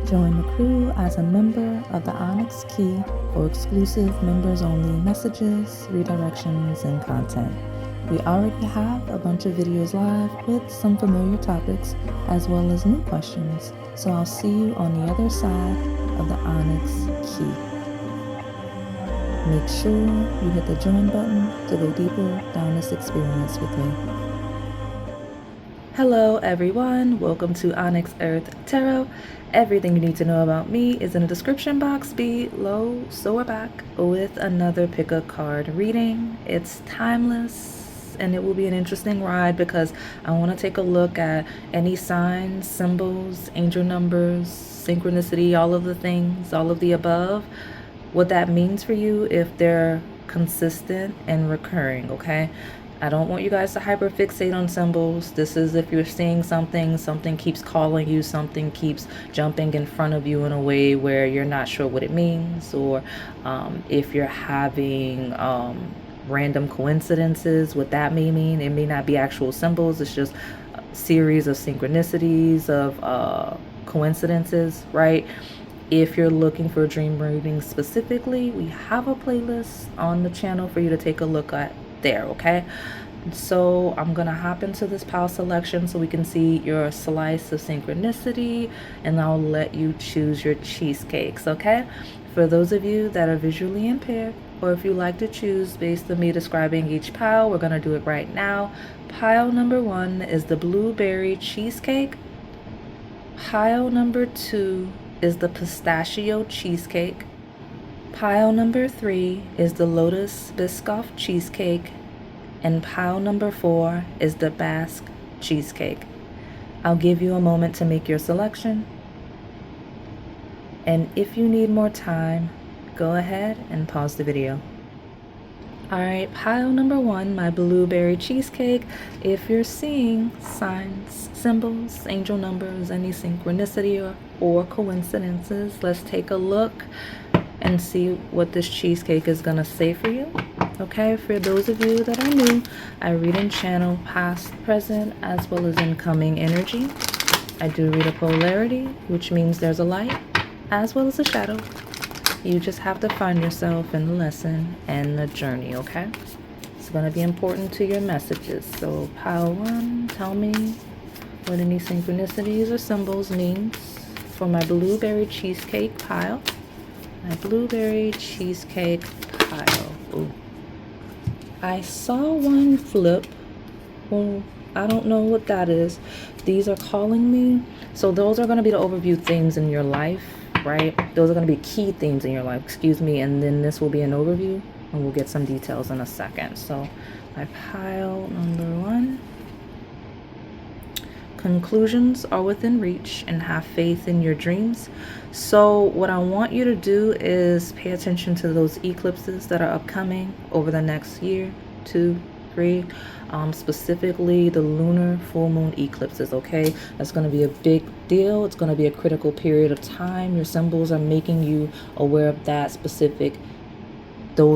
Join the crew as a member of the Onyx Key for exclusive members-only messages, redirections, and content. We already have a bunch of videos live with some familiar topics as well as new questions, so I'll see you on the other side of the Onyx Key. Make sure you hit the join button to go deeper down this experience with me. Hello everyone, welcome to Onyx Earth Tarot. Everything you need to know about me is in the description box below. So we're back with another pick a card reading. It's timeless and it will be an interesting ride because I want to take a look at any signs, symbols, angel numbers, synchronicity, all of the things, all of the above, what that means for you if they're consistent and recurring, okay? I don't want you guys to hyperfixate on symbols. This is if you're seeing something, something keeps calling you, something keeps jumping in front of you in a way where you're not sure what it means, or if you're having random coincidences, what that may mean. It may not be actual symbols, it's just a series of synchronicities, of coincidences, right? If you're looking for a dream reading specifically, we have a playlist on the channel for you to take a look at there, okay? So I'm gonna hop into this pile selection so we can see your slice of synchronicity, and I'll let you choose your cheesecakes, okay? For those of you that are visually impaired, or if you like to choose based on me describing each pile, we're gonna do it right now. Pile number 1 is the blueberry cheesecake. Pile number 2 is the pistachio cheesecake. Pile number 3 is the Lotus Biscoff cheesecake, and pile number 4 is the Basque cheesecake. I'll give you a moment to make your selection, and if you need more time, go ahead and pause the video. Alright, pile number 1, my blueberry cheesecake. If you're seeing signs, symbols, angel numbers, any synchronicity or coincidences, let's take a look and see what this cheesecake is gonna say for you. Okay, for those of you that are new, I read and channel past, present, as well as incoming energy. I do read a polarity, which means there's a light as well as a shadow. You just have to find yourself in the lesson and the journey, okay? It's gonna be important to your messages. So pile 1, tell me what any synchronicities or symbols means for my blueberry cheesecake pile. My blueberry cheesecake pile. Ooh. I saw one flip. Well, I don't know what that is. These are calling me. So those are going to be the overview themes in your life, right? Those are going to be key themes in your life, excuse me. And then this will be an overview, and we'll get some details in a second. So my pile number 1. Conclusions are within reach, and have faith in your dreams. So what I want you to do is pay attention to those eclipses that are upcoming over the next year, 2, 3, specifically the lunar full moon eclipses, okay? That's going to be a big deal. It's going to be a critical period of time. Your symbols are making you aware of those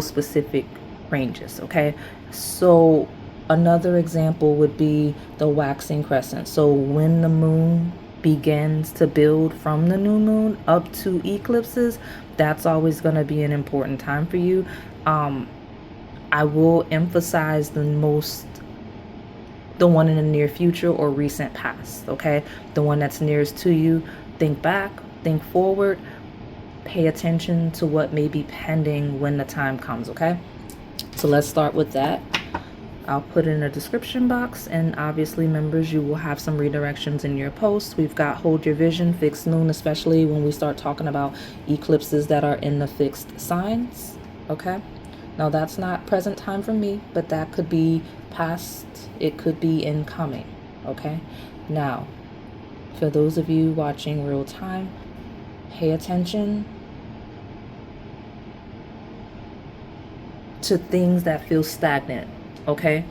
specific ranges, okay? So another example would be the waxing crescent. So when the moon begins to build from the new moon up to eclipses, that's always going to be an important time for you. I will emphasize the one in the near future or recent past, okay? The one that's nearest to you. Think back, think forward, pay attention to what may be pending when the time comes, okay? So let's start with that. I'll put it in a description box, and obviously members, you will have some redirections in your posts. We've got hold your vision, fixed moon, especially when we start talking about eclipses that are in the fixed signs, okay? Now that's not present time for me, but that could be past, it could be incoming, okay? Now, for those of you watching real time, pay attention to things that feel stagnant. Okay,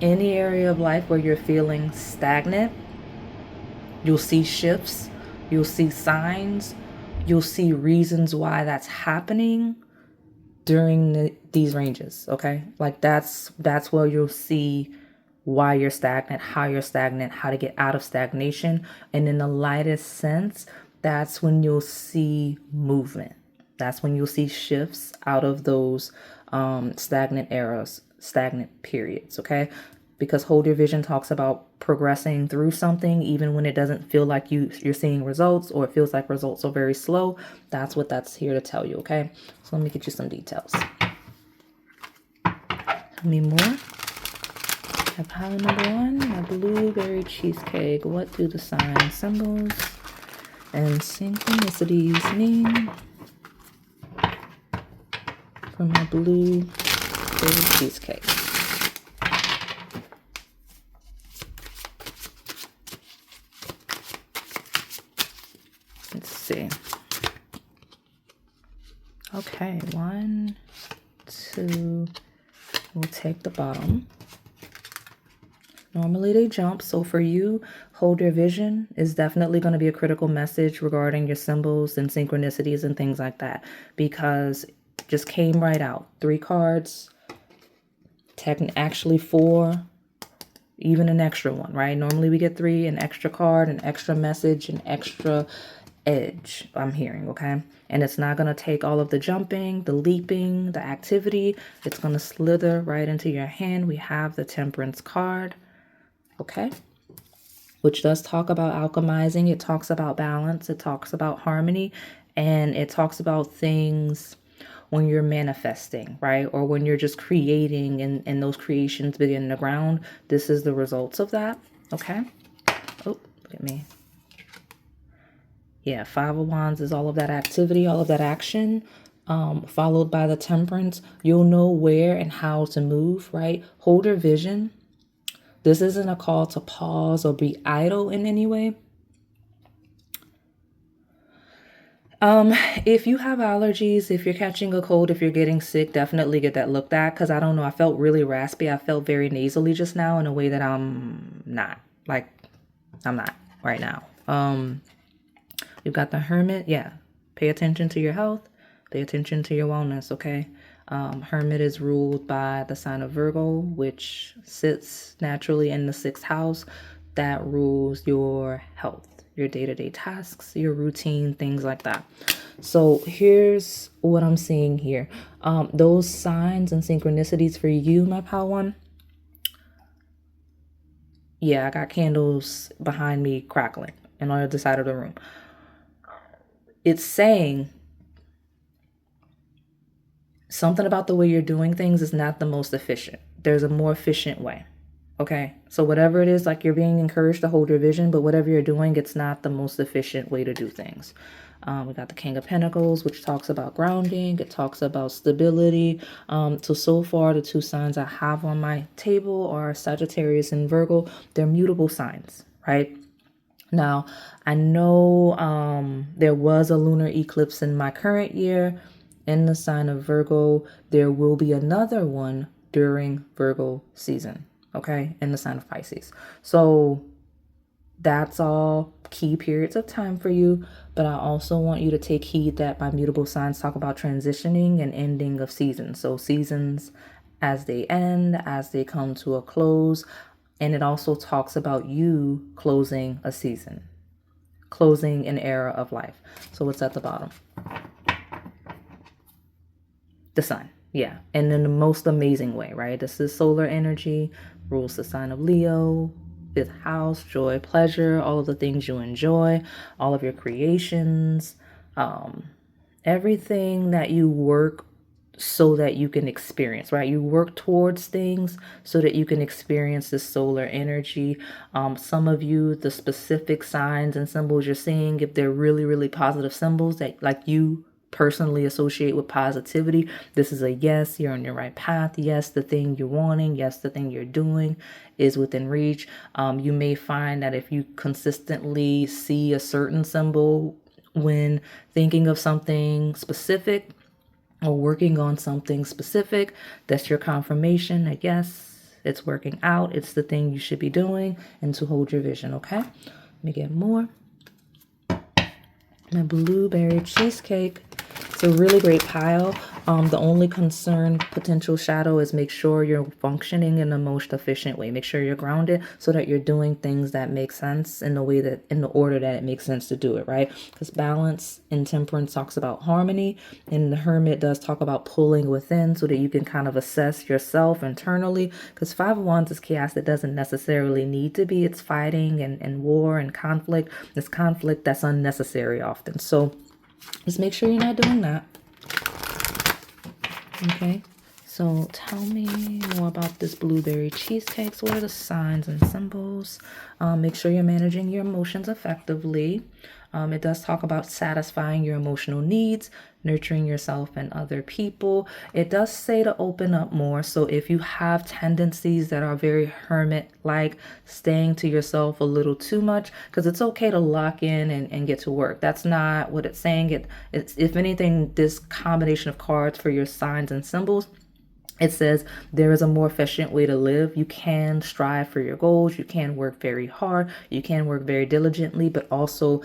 any area of life where you're feeling stagnant, you'll see shifts, you'll see signs, you'll see reasons why that's happening during these ranges. Okay, like that's where you'll see why you're stagnant, how to get out of stagnation. And in the lightest sense, that's when you'll see movement. That's when you'll see shifts out of those stagnant eras, stagnant periods, okay? Because hold your vision talks about progressing through something even when it doesn't feel like you're seeing results, or it feels like results are very slow. That's what that's here to tell you, okay? So let me get you some details. Tell me more. I have pile number 1, my blueberry cheesecake. What do the signs, symbols, and synchronicities mean for my blueberry cheesecake? Let's see. Okay, 1, 2. We'll take the bottom. Normally they jump, so for you, hold your vision is definitely going to be a critical message regarding your symbols and synchronicities and things like that, because it just came right out. 3 cards, actually 4, even an extra one, right? Normally we get 3, an extra card, an extra message, an extra edge, I'm hearing, okay? And it's not going to take all of the jumping, the leaping, the activity. It's going to slither right into your hand. We have the Temperance card. Okay, which does talk about alchemizing. It talks about balance. It talks about harmony. And it talks about things when you're manifesting, right? Or when you're just creating and those creations begin to ground. This is the results of that. Okay. Oh, look at me. Yeah, 5 of Wands is all of that activity, all of that action, followed by the Temperance. You'll know where and how to move, right? Hold your vision. This isn't a call to pause or be idle in any way. If you have allergies, if you're catching a cold, if you're getting sick, definitely get that looked at. Because I don't know, I felt really raspy. I felt very nasally just now in a way that I'm not. Like, I'm not right now. You've got the Hermit. Yeah. Pay attention to your health. Pay attention to your wellness, okay? Hermit is ruled by the sign of Virgo, which sits naturally in the 6th house. That rules your health, your day-to-day tasks, your routine, things like that. So here's what I'm seeing here. Those signs and synchronicities for you, my pal one. Yeah, I got candles behind me crackling and on the other side of the room. It's saying something about the way you're doing things is not the most efficient. There's a more efficient way. Okay. So whatever it is, like, you're being encouraged to hold your vision, but whatever you're doing, it's not the most efficient way to do things. We got the King of Pentacles, which talks about grounding. It talks about stability. So far, the 2 signs I have on my table are Sagittarius and Virgo. They're mutable signs, right? Now, I know there was a lunar eclipse in my current year in the sign of Virgo. There will be another one during Virgo season, okay, in the sign of Pisces. So that's all key periods of time for you. But I also want you to take heed that my mutable signs talk about transitioning and ending of seasons. So seasons as they end, as they come to a close. And it also talks about you closing a season, closing an era of life. So what's at the bottom? The sun. Yeah. And in the most amazing way, right? This is solar energy, rules the sign of Leo, 5th house, joy, pleasure, all of the things you enjoy, all of your creations, everything that you work so that you can experience, right? You work towards things so that you can experience this solar energy. Some of you, the specific signs and symbols you're seeing, if they're really, really positive symbols that, like, you personally associate with positivity, this is a yes, you're on your right path. Yes, the thing you're wanting, yes, the thing you're doing is within reach. You may find that if you consistently see a certain symbol when thinking of something specific or working on something specific, that's your confirmation that yes, it's working out. It's the thing you should be doing, and to hold your vision, okay? Let me get more. My blueberry cheesecake. It's a really great pile. The only concern, potential shadow, is make sure you're functioning in the most efficient way. Make sure you're grounded so that you're doing things that make sense in the way that, in the order that it makes sense to do it, right? Because balance in temperance talks about harmony, and the hermit does talk about pulling within so that you can kind of assess yourself internally. Because Five of Wands is chaos that doesn't necessarily need to be. It's fighting and war and conflict. It's conflict that's unnecessary often. So just make sure you're not doing that. Okay, so tell me more about this blueberry cheesecakes. What are the signs and symbols? Make sure you're managing your emotions effectively. It does talk about satisfying your emotional needs, nurturing yourself and other people. It does say to open up more. So if you have tendencies that are very hermit-like, staying to yourself a little too much, because it's okay to lock in and get to work. That's not what it's saying. It's, if anything, this combination of cards for your signs and symbols, it says there is a more efficient way to live. You can strive for your goals. You can work very hard. You can work very diligently, but also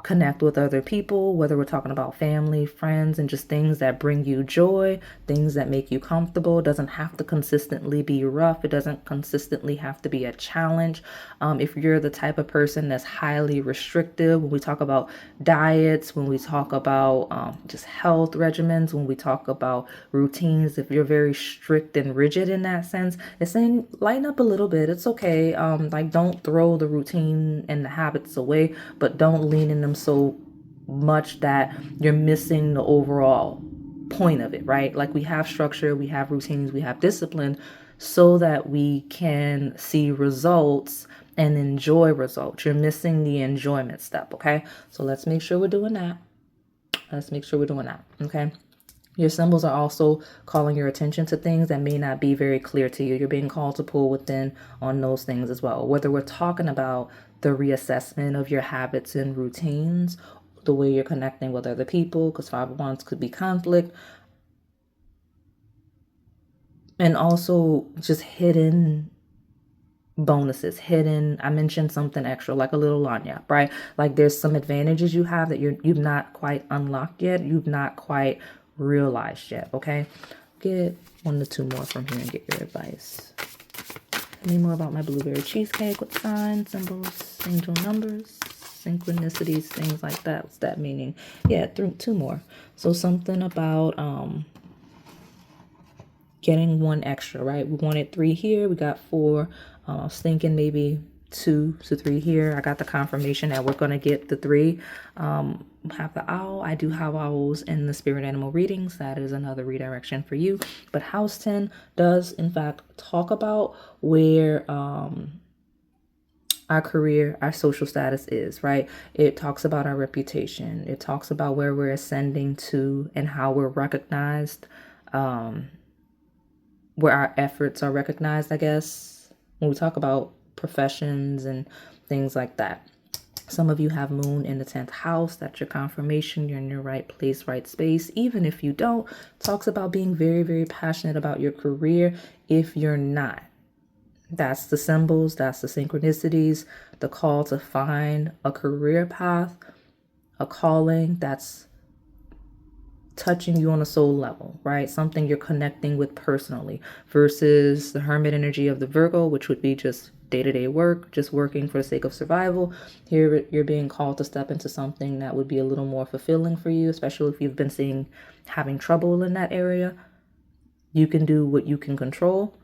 connect with other people, whether we're talking about family, friends, and just things that bring you joy, things that make you comfortable. It doesn't have to consistently be rough. It doesn't consistently have to be a challenge. If you're the type of person that's highly restrictive, when we talk about diets, when we talk about just health regimens, when we talk about routines, if you're very strict and rigid in that sense, it's saying lighten up a little bit. It's okay. Like, don't throw the routine and the habits away, but don't lean in them so much that you're missing the overall point of it, right? Like, we have structure, we have routines, we have discipline so that we can see results and enjoy results. You're missing the enjoyment step, okay? So let's make sure we're doing that. Let's make sure we're doing that, okay? Your symbols are also calling your attention to things that may not be very clear to you. You're being called to pull within on those things as well. Whether we're talking about the reassessment of your habits and routines, the way you're connecting with other people, because Five of Wands could be conflict, and also just hidden bonuses, hidden, I mentioned something extra, like a little lanyard, right? Like, there's some advantages you have that you've not quite unlocked yet, you've not quite realized yet, okay? Get 1 to 2 more from here and get your advice. Any more about my blueberry cheesecake with signs, symbols, angel numbers, synchronicities, things like that? What's that meaning? Yeah, 2 more. So something about getting 1 extra, right? We wanted 3 here, we got 4. I was thinking maybe 2 to 3 here. I got the confirmation that we're going to get the 3. Have the owl. I do have owls in the spirit animal readings. That is another redirection for you. But house 10 does in fact talk about where our career, our social status is, right? It talks about our reputation. It talks about where we're ascending to and how we're recognized, where our efforts are recognized, I guess, when we talk about professions and things like that. Some of you have moon in the 10th house. That's your confirmation. You're in your right place, right space. Even if you don't, talks about being very, very passionate about your career. If you're not, that's the symbols, that's the synchronicities, the call to find a career path, a calling that's touching you on a soul level, right? Something you're connecting with personally, versus the hermit energy of the Virgo, which would be just day-to-day work, just working for the sake of survival. Here you're being called to step into something that would be a little more fulfilling for you, especially if you've been having trouble in that area. You can do what you can control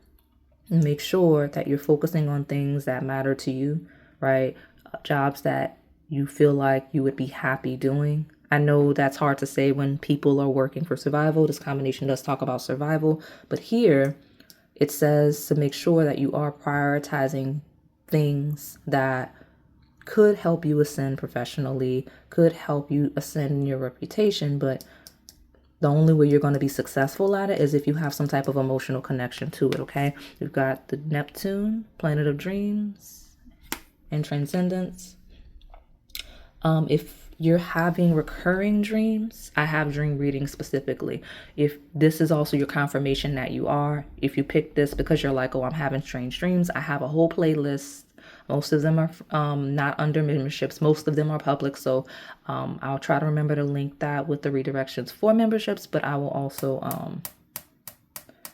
and make sure that you're focusing on things that matter to you, right? Jobs that you feel like you would be happy doing. I know that's hard to say when people are working for survival. This combination does talk about survival, but here it says to make sure that you are prioritizing things that could help you ascend professionally, could help you ascend in your reputation, but the only way you're going to be successful at it is if you have some type of emotional connection to it, okay? We've got the Neptune, planet of dreams and transcendence. If you're having recurring dreams, I have dream readings specifically. If this is also your confirmation that you are, if you pick this because you're like, oh, I'm having strange dreams, I have a whole playlist Most of them are not under memberships. Most of them are public. So I'll try to remember to link that with the redirections for memberships, but I will also,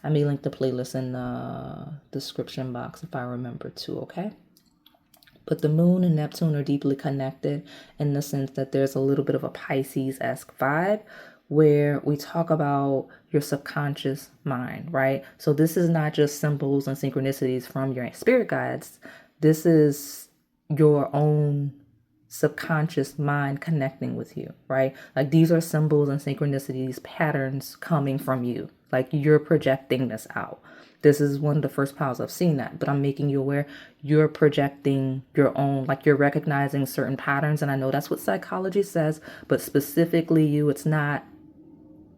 I may link the playlist in the description box if I remember to, okay? But the moon and Neptune are deeply connected in the sense that there's a little bit of a Pisces-esque vibe where we talk about your subconscious mind, right? So this is not just symbols and synchronicities from your spirit guides. This is your own subconscious mind connecting with you, right? Like these are symbols and synchronicities, patterns coming from you. Like you're projecting this out. This is one of the first piles I've seen that, but I'm making you aware you're projecting your own, like you're recognizing certain patterns. And I know that's what psychology says, but specifically you, it's not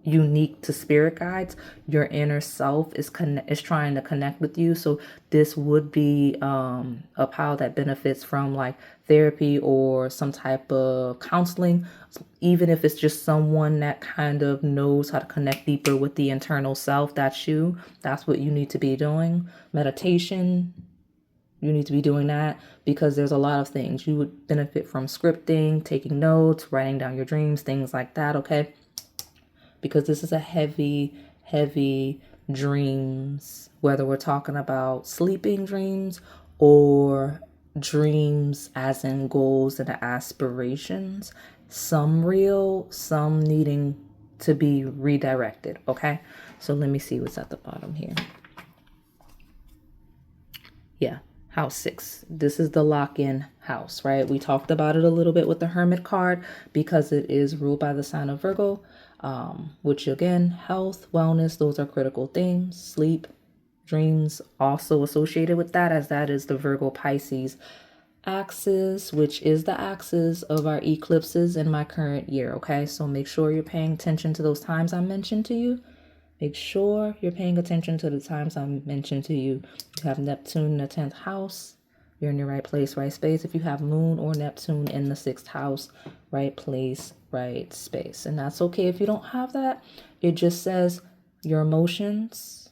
unique to spirit guides. Your inner self is trying to connect with you. So this would be a pile that benefits from like therapy or some type of counseling, even if it's just someone that kind of knows how to connect deeper with the internal self. That's you. That's what you need to be doing. Meditation, you need to be doing that, because there's a lot of things you would benefit from: scripting, taking notes, writing down your dreams, things like that. Okay, because this is a heavy dreams, whether we're talking about sleeping dreams or dreams as in goals and aspirations, some real, some needing to be redirected. Okay, so let me see what's at the bottom here. Yeah, house 6. This is the lock-in house, right? We talked about it a little bit with the Hermit card because it is ruled by the sign of Virgo, which again, health, wellness, those are critical themes. Sleep, dreams also associated with that, as that is the Virgo Pisces axis, which is the axis of our eclipses in my current year. Okay, so make sure you're paying attention to those times I mentioned to you. Make sure you're paying attention to the times I mentioned to you. You have Neptune in the 10th house, you're in your right place, right space. If you have Moon or Neptune in the 6th house, right place, right space. And that's okay if you don't have that. It just says your emotions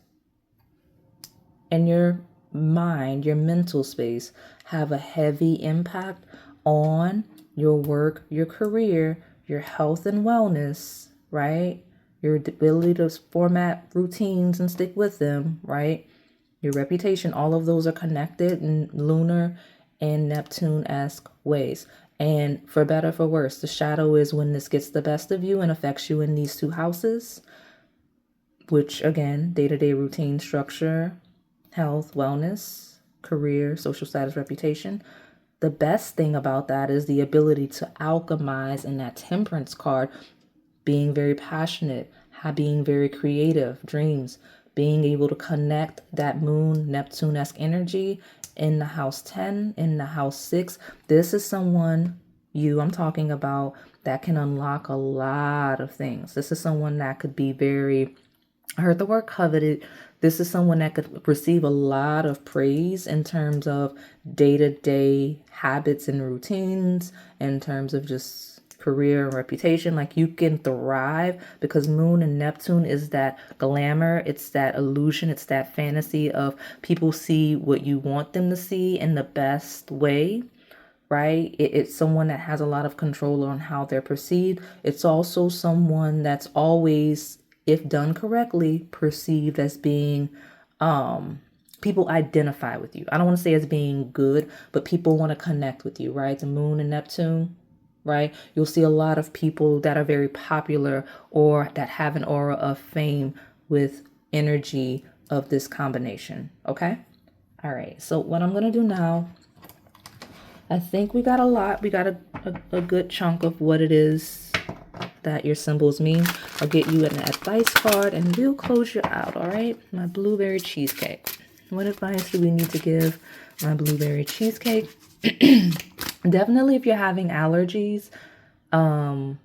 and your mind, your mental space, have a heavy impact on your work, your career, your health and wellness, right? Your ability to format routines and stick with them, right? Your reputation, all of those are connected in lunar and Neptune-esque ways. And for better, for worse, the shadow is when this gets the best of you and affects you in these 2 houses, which again, day-to-day routine, structure, health, wellness, career, social status, reputation. The best thing about that is the ability to alchemize in that Temperance card, being very passionate, being very creative, dreams, being able to connect that Moon, Neptune-esque energy in the house 10, in the house 6. This is someone, I'm talking about, that can unlock a lot of things. This is someone that could be very, I heard the word coveted. This is someone that could receive a lot of praise in terms of day-to-day habits and routines, in terms of just career and reputation. Like you can thrive because Moon and Neptune is that glamour, it's that illusion, it's that fantasy of people see what you want them to see in the best way, right? It's someone that has a lot of control on how they're perceived. It's also someone that's always, if done correctly, perceived as being people identify with you. I don't want to say as being good, but people want to connect with you, right? The Moon and Neptune, right? You'll see a lot of people that are very popular or that have an aura of fame with energy of this combination. Okay. All right. So what I'm going to do now, I think we got a lot. We got a good chunk of what it is that your symbols mean. I'll get you an advice card and we'll close you out. All right. My blueberry cheesecake. What advice do we need to give my blueberry cheesecake? Definitely if you're having allergies,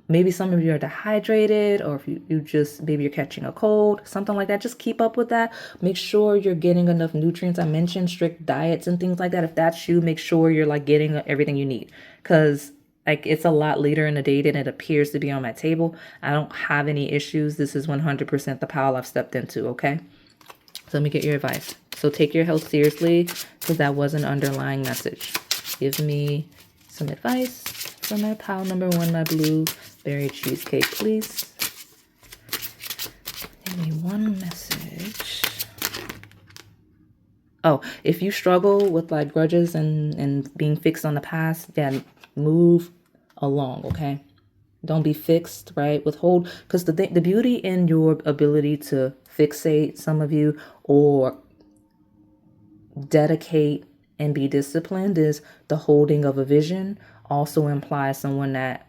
maybe some of you are dehydrated, or if you just, maybe you're catching a cold, something like that, just keep up with that. Make sure you're getting enough nutrients. I mentioned strict diets and things like that. If that's you, make sure you're like getting everything you need, because like it's a lot later in the day than it appears to be on my table. I don't have any issues. This is 100% the pile I've stepped into. Okay. So let me get your advice. So take your health seriously, because that was an underlying message. Give me some advice for my pile number 1, my blueberry cheesecake, please. Give me one message. Oh, if you struggle with like grudges and being fixed on the past, then move along, okay? Don't be fixed, right? Withhold, because the beauty in your ability to fixate, some of you, or dedicate and be disciplined, is the holding of a vision also implies someone that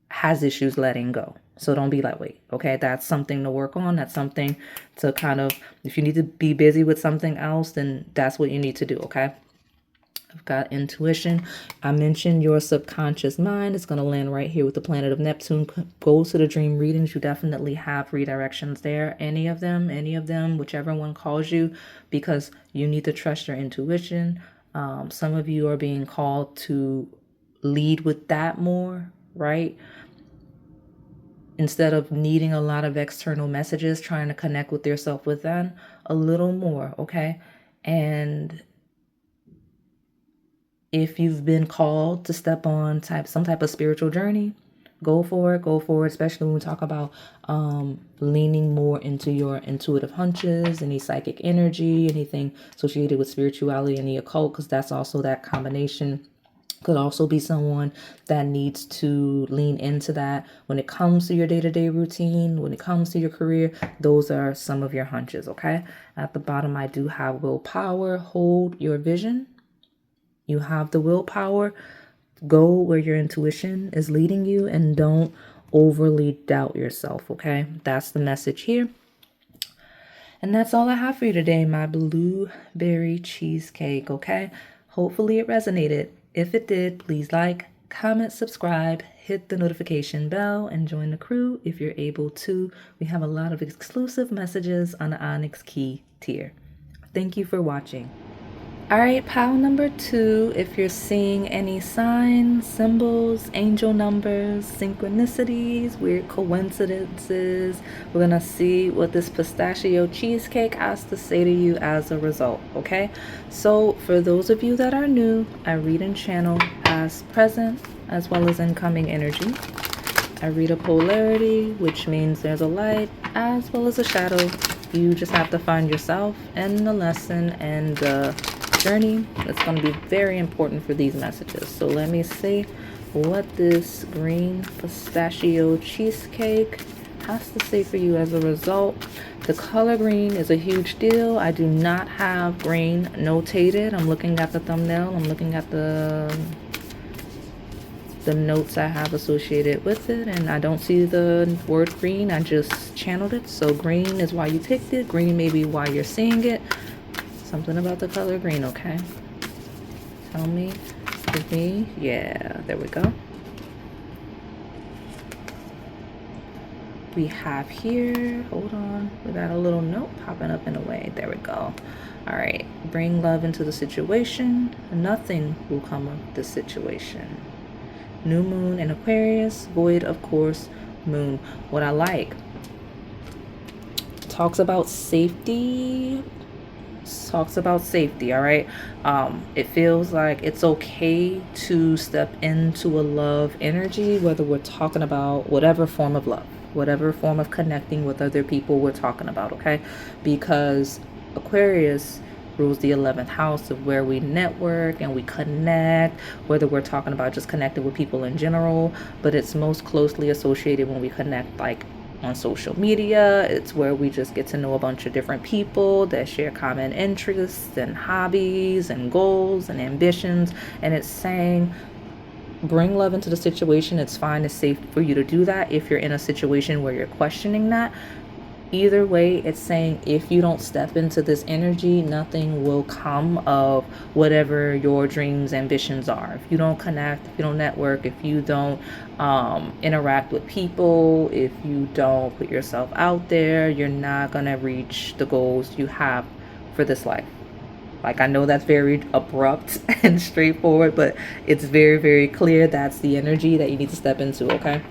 has issues letting go. So don't be like, wait, okay? That's something to work on. That's something to kind of, if you need to be busy with something else, then that's what you need to do, okay? I've got intuition. I mentioned your subconscious mind is going to land right here with the planet of Neptune. Go to the dream readings. You definitely have redirections there. Any of them, whichever one calls you, because you need to trust your intuition. Some of you are being called to lead with that more, right? Instead of needing a lot of external messages, trying to connect with yourself within a little more, okay? And if you've been called to step on some type of spiritual journey, go for it, especially when we talk about leaning more into your intuitive hunches, any psychic energy, anything associated with spirituality and the occult, because that's also that combination. Could also be someone that needs to lean into that when it comes to your day-to-day routine, when it comes to your career. Those are some of your hunches, okay? At the bottom, I do have willpower. Hold your vision. You have the willpower. Go where your intuition is leading you and don't overly doubt yourself, okay? That's the message here. And that's all I have for you today, my blueberry cheesecake, okay? Hopefully it resonated. If it did, please like, comment, subscribe, hit the notification bell, and join the crew if you're able to. We have a lot of exclusive messages on the Onyx Key tier. Thank you for watching. All right, pile number 2, if you're seeing any signs, symbols, angel numbers, synchronicities, weird coincidences, we're going to see what this pistachio cheesecake has to say to you as a result, okay? So for those of you that are new, I read and channel past, present, as well as incoming energy. I read a polarity, which means there's a light as well as a shadow. You just have to find yourself and the lesson and the journey. It's going to be very important for these messages. So let me see what this green pistachio cheesecake has to say for you as a result. The color green is a huge deal. I do not have green notated. I'm looking at the thumbnail. I'm looking at the notes I have associated with it, and I don't see the word green. I just channeled it. So green is why you picked it. Green may be why you're seeing it. Something about the color green, okay? Tell me, give me, yeah, there we go. We have here, hold on, we got a little note popping up in a way. There we go. All right, bring love into the situation. Nothing will come of the situation. New moon in Aquarius, void, of course, moon. What I like, talks about safety. All right? It feels like it's okay to step into a love energy, whether we're talking about whatever form of love, whatever form of connecting with other people we're talking about, okay? Because Aquarius rules the 11th house of where we network and we connect, whether we're talking about just connecting with people in general, but it's most closely associated when we connect like on social media. It's where we just get to know a bunch of different people that share common interests and hobbies and goals and ambitions. And it's saying, bring love into the situation. It's fine. It's safe for you to do that if you're in a situation where you're questioning that. Either way, it's saying if you don't step into this energy, nothing will come of whatever your dreams, ambitions are. If you don't connect, if you don't network, if you don't interact with people, if you don't put yourself out there, you're not going to reach the goals you have for this life. Like, I know that's very abrupt and straightforward, but it's very, very clear that's the energy that you need to step into, okay?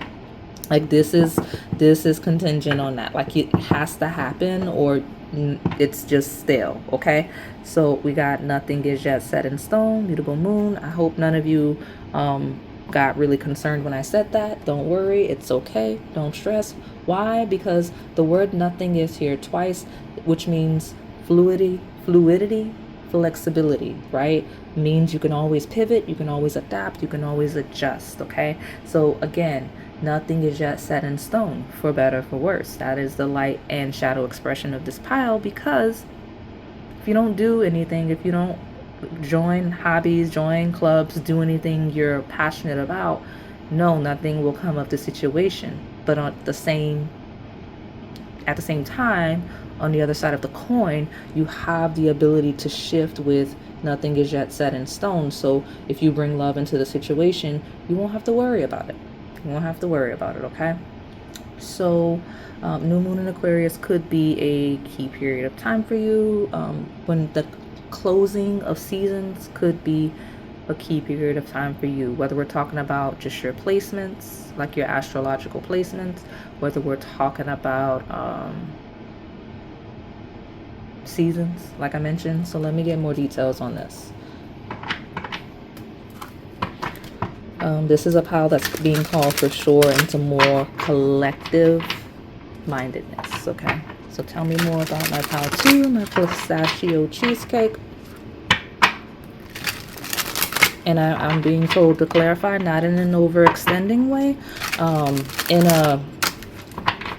Like this is contingent on that. Like it has to happen, or It's just stale, okay? So we got nothing is yet set in stone, mutable moon. I hope none of you got really concerned when I said that. Don't worry, it's okay. Don't stress. Why? Because the word nothing is here twice, which means fluidity, flexibility, right? Means you can always pivot, you can always adapt, you can always adjust, okay? So again, nothing is yet set in stone, for better, for worse. That is the light and shadow expression of this pile, because if you don't do anything, if you don't join hobbies, join clubs, do anything you're passionate about, no, nothing will come of the situation. But at the same time, on the other side of the coin, you have the ability to shift with nothing is yet set in stone. So if you bring love into the situation, you won't have to worry about it. You won't have to worry about it, okay? So new moon in Aquarius could be a key period of time for you. When the closing of seasons could be a key period of time for you, whether we're talking about just your placements, like your astrological placements, whether we're talking about seasons, like I mentioned. So let me get more details on this. This is a pile that's being called for sure into more collective mindedness, okay? So tell me more about my pile 2, my pistachio cheesecake. And I'm being told to clarify, not in an overextending way, in a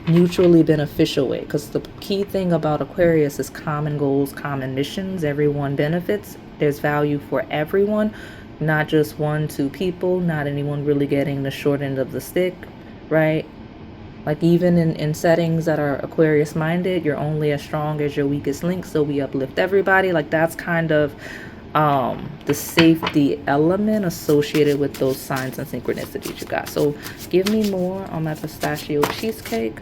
mutually beneficial way. Because the key thing about Aquarius is common goals, common missions. Everyone benefits. There's value for everyone, not just 1-2 people, not anyone really getting the short end of the stick, right? Like even in settings that are Aquarius minded, you're only as strong as your weakest link. So we uplift everybody. Like that's kind of the safety element associated with those signs and synchronicities you got. So give me more on my pistachio cheesecake.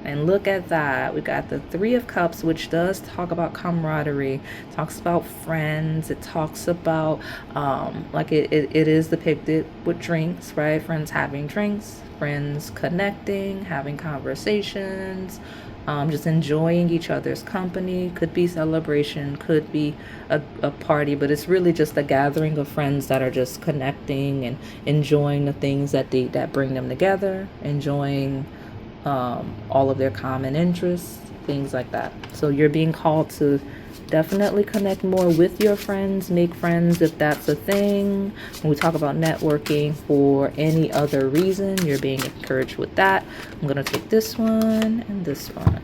And look at that. We got the 3 of Cups, which does talk about camaraderie, talks about friends. It talks about, like it is depicted with drinks, right? Friends having drinks, friends connecting, having conversations, just enjoying each other's company. Could be celebration, could be a party, but it's really just a gathering of friends that are just connecting and enjoying the things that bring them together, enjoying all of their common interests, things like that. So you're being called to definitely connect more with your friends, make friends if that's a thing. When we talk about networking for any other reason, you're being encouraged with that. I'm going to take this one and this one.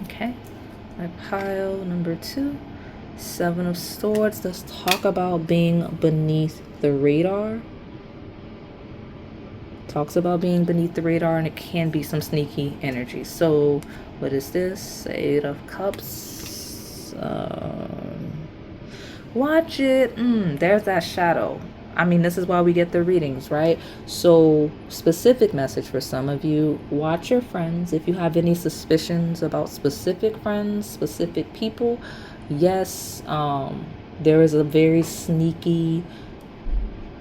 Okay, my pile number 2, 7 of Swords. Let's talk about being beneath the radar. Talks about being beneath the radar, and it can be some sneaky energy. So what is this? 8 of Cups. Watch it. There's that shadow. I mean, this is why we get the readings, right? So specific message for some of you: watch your friends. If you have any suspicions about specific friends, specific people, yes, there is a very sneaky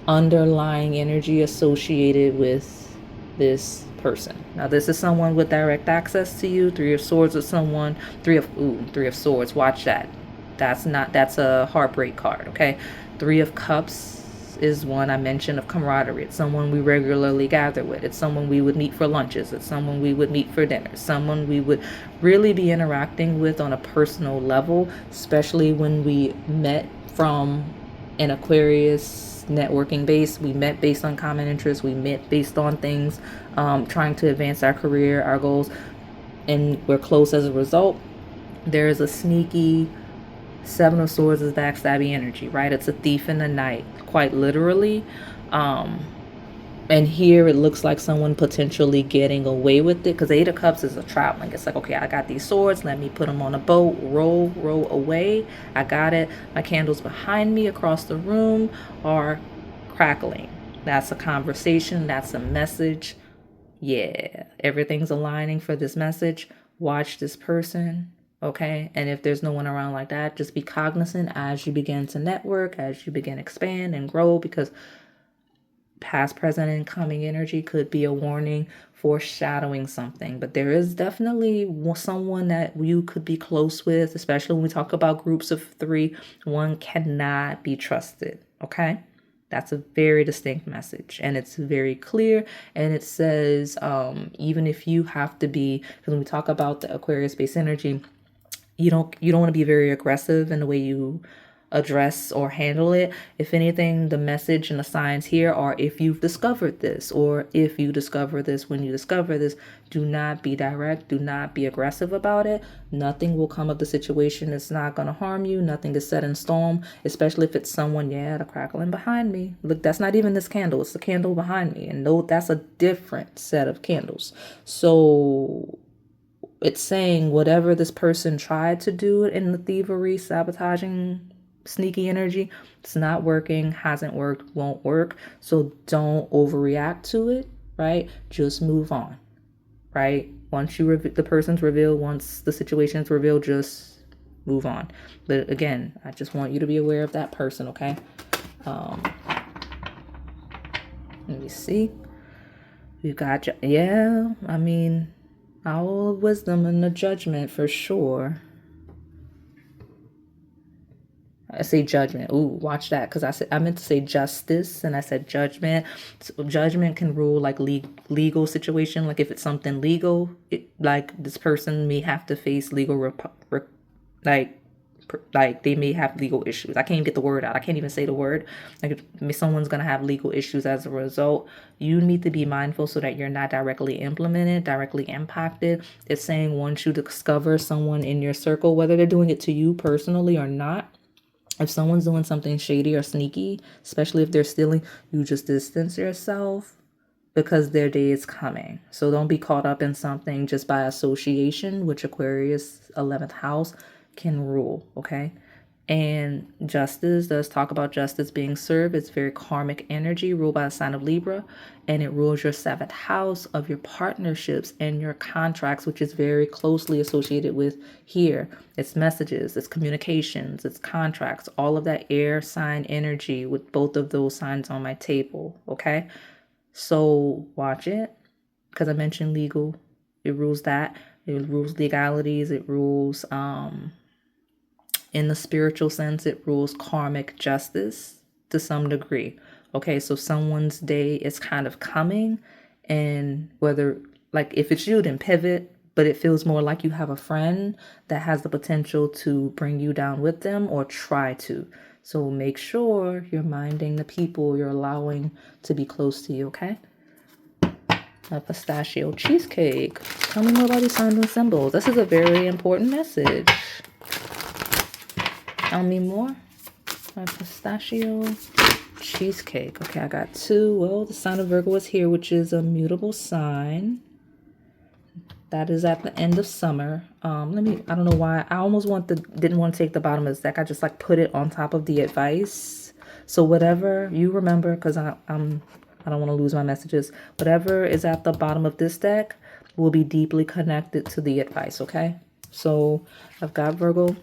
underlying energy associated with this person. Now this is someone with direct access to you. 3 of Swords with someone. 3 of Swords. Watch that. That's a heartbreak card, okay? 3 of Cups is one I mentioned of camaraderie. It's someone we regularly gather with. It's someone we would meet for lunches. It's someone we would meet for dinner. Someone we would really be interacting with on a personal level, especially when we met from an Aquarius networking base. We met based on common interests. We met based on things, trying to advance our career, our goals, and we're close as a result. There is a sneaky 7 of Swords is backstabby energy, right? It's a thief in the night, quite literally. And here it looks like someone potentially getting away with it, because 8 of Cups is a traveling. It's like, okay, I got these swords. Let me put them on a boat, row away. I got it. My candles behind me across the room are crackling. That's a conversation. That's a message. Yeah, everything's aligning for this message. Watch this person. Okay, and if there's no one around like that, just be cognizant as you begin to network, as you begin to expand and grow, because past, present, and coming energy could be a warning, foreshadowing something. But there is definitely someone that you could be close with, especially when we talk about groups of 3. One cannot be trusted, okay? That's a very distinct message, and it's very clear. And it says, even if you have to be, because when we talk about the Aquarius-based energy, you don't want to be very aggressive in the way you address or handle it. If anything, the message and the signs here are, if you've discovered this, or if you discover this, when you discover this, do not be direct, do not be aggressive about it. Nothing will come of the situation. It's not going to harm you. Nothing is set in stone, especially if it's someone, the crackling behind me. Look, that's not even this candle. It's the candle behind me. And no, that's a different set of candles. So it's saying whatever this person tried to do in the thievery, sabotaging, sneaky energy, it's not working, hasn't worked, won't work. So don't overreact to it, right? Just move on, right? Once the person's revealed, once the situation's revealed, just move on. But again, I just want you to be aware of that person, okay? Let me see. You got, I mean, owl of wisdom and the judgment for sure. I say judgment. Ooh, watch that, because I meant to say justice and I said judgment. So judgment can rule like legal situation. Like if it's something legal, like this person may have to face legal like they may have legal issues. I can't even get the word out. I can't even say the word. Like if someone's gonna have legal issues as a result. You need to be mindful so that you're not directly impacted. It's saying once you discover someone in your circle, whether they're doing it to you personally or not, if someone's doing something shady or sneaky, especially if they're stealing, you just distance yourself, because their day is coming. So don't be caught up in something just by association, which Aquarius 11th house can rule, okay? And justice does talk about justice being served. It's very karmic energy ruled by the sign of Libra, and it rules your 7th house of your partnerships and your contracts, which is very closely associated with here. It's messages, it's communications, it's contracts, all of that air sign energy with both of those signs on my table, okay? So watch it, because I mentioned legal. It rules that. It rules legalities. It rules, in the spiritual sense, it rules karmic justice to some degree. Okay, so someone's day is kind of coming, and whether, like, if it's you, then pivot, but it feels more like you have a friend that has the potential to bring you down with them or try to. So make sure you're minding the people you're allowing to be close to you, okay? A pistachio cheesecake. Tell me more about these signs and symbols. This is a very important message. Tell me more. My pistachio cheesecake. Okay, I got 2. Well, the sign of Virgo is here, which is a mutable sign. That is at the end of summer. I don't know why. I almost didn't want to take the bottom of this deck. I just like put it on top of the advice. So whatever you remember, because I don't want to lose my messages. Whatever is at the bottom of this deck will be deeply connected to the advice, okay? So I've got Virgo.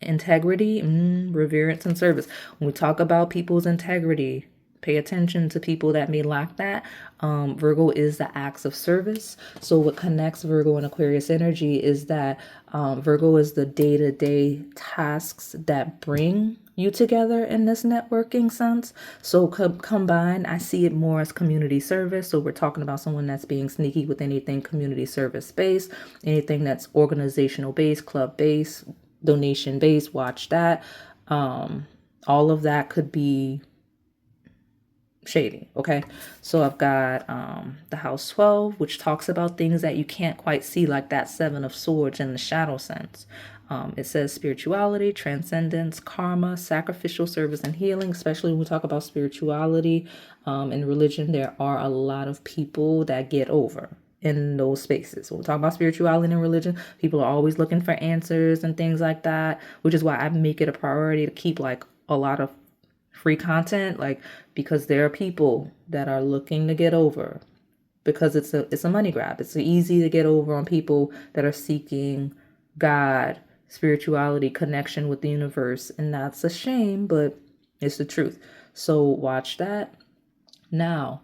Integrity, reverence, and service. When we talk about people's integrity, pay attention to people that may lack that. Virgo is the acts of service. So what connects Virgo and Aquarius energy is that Virgo is the day-to-day tasks that bring you together in this networking sense. So combined, I see it more as community service. So we're talking about someone that's being sneaky with anything community service based, anything that's organizational based, club based, donation based. Watch that. All of that could be shady, okay? So I've got the house 12, which talks about things that you can't quite see, like that 7 of swords in the shadow sense. It says spirituality, transcendence, karma, sacrificial service, and healing. Especially when we talk about spirituality and religion, there are a lot of people that get over in those spaces. When we talk about spirituality and religion, people are always looking for answers and things like that, which is why I make it a priority to keep like a lot of free content, like, because there are people that are looking to get over, because it's a money grab. It's easy to get over on people that are seeking God, spirituality, connection with the universe, and that's a shame, but it's the truth. So watch that. Now,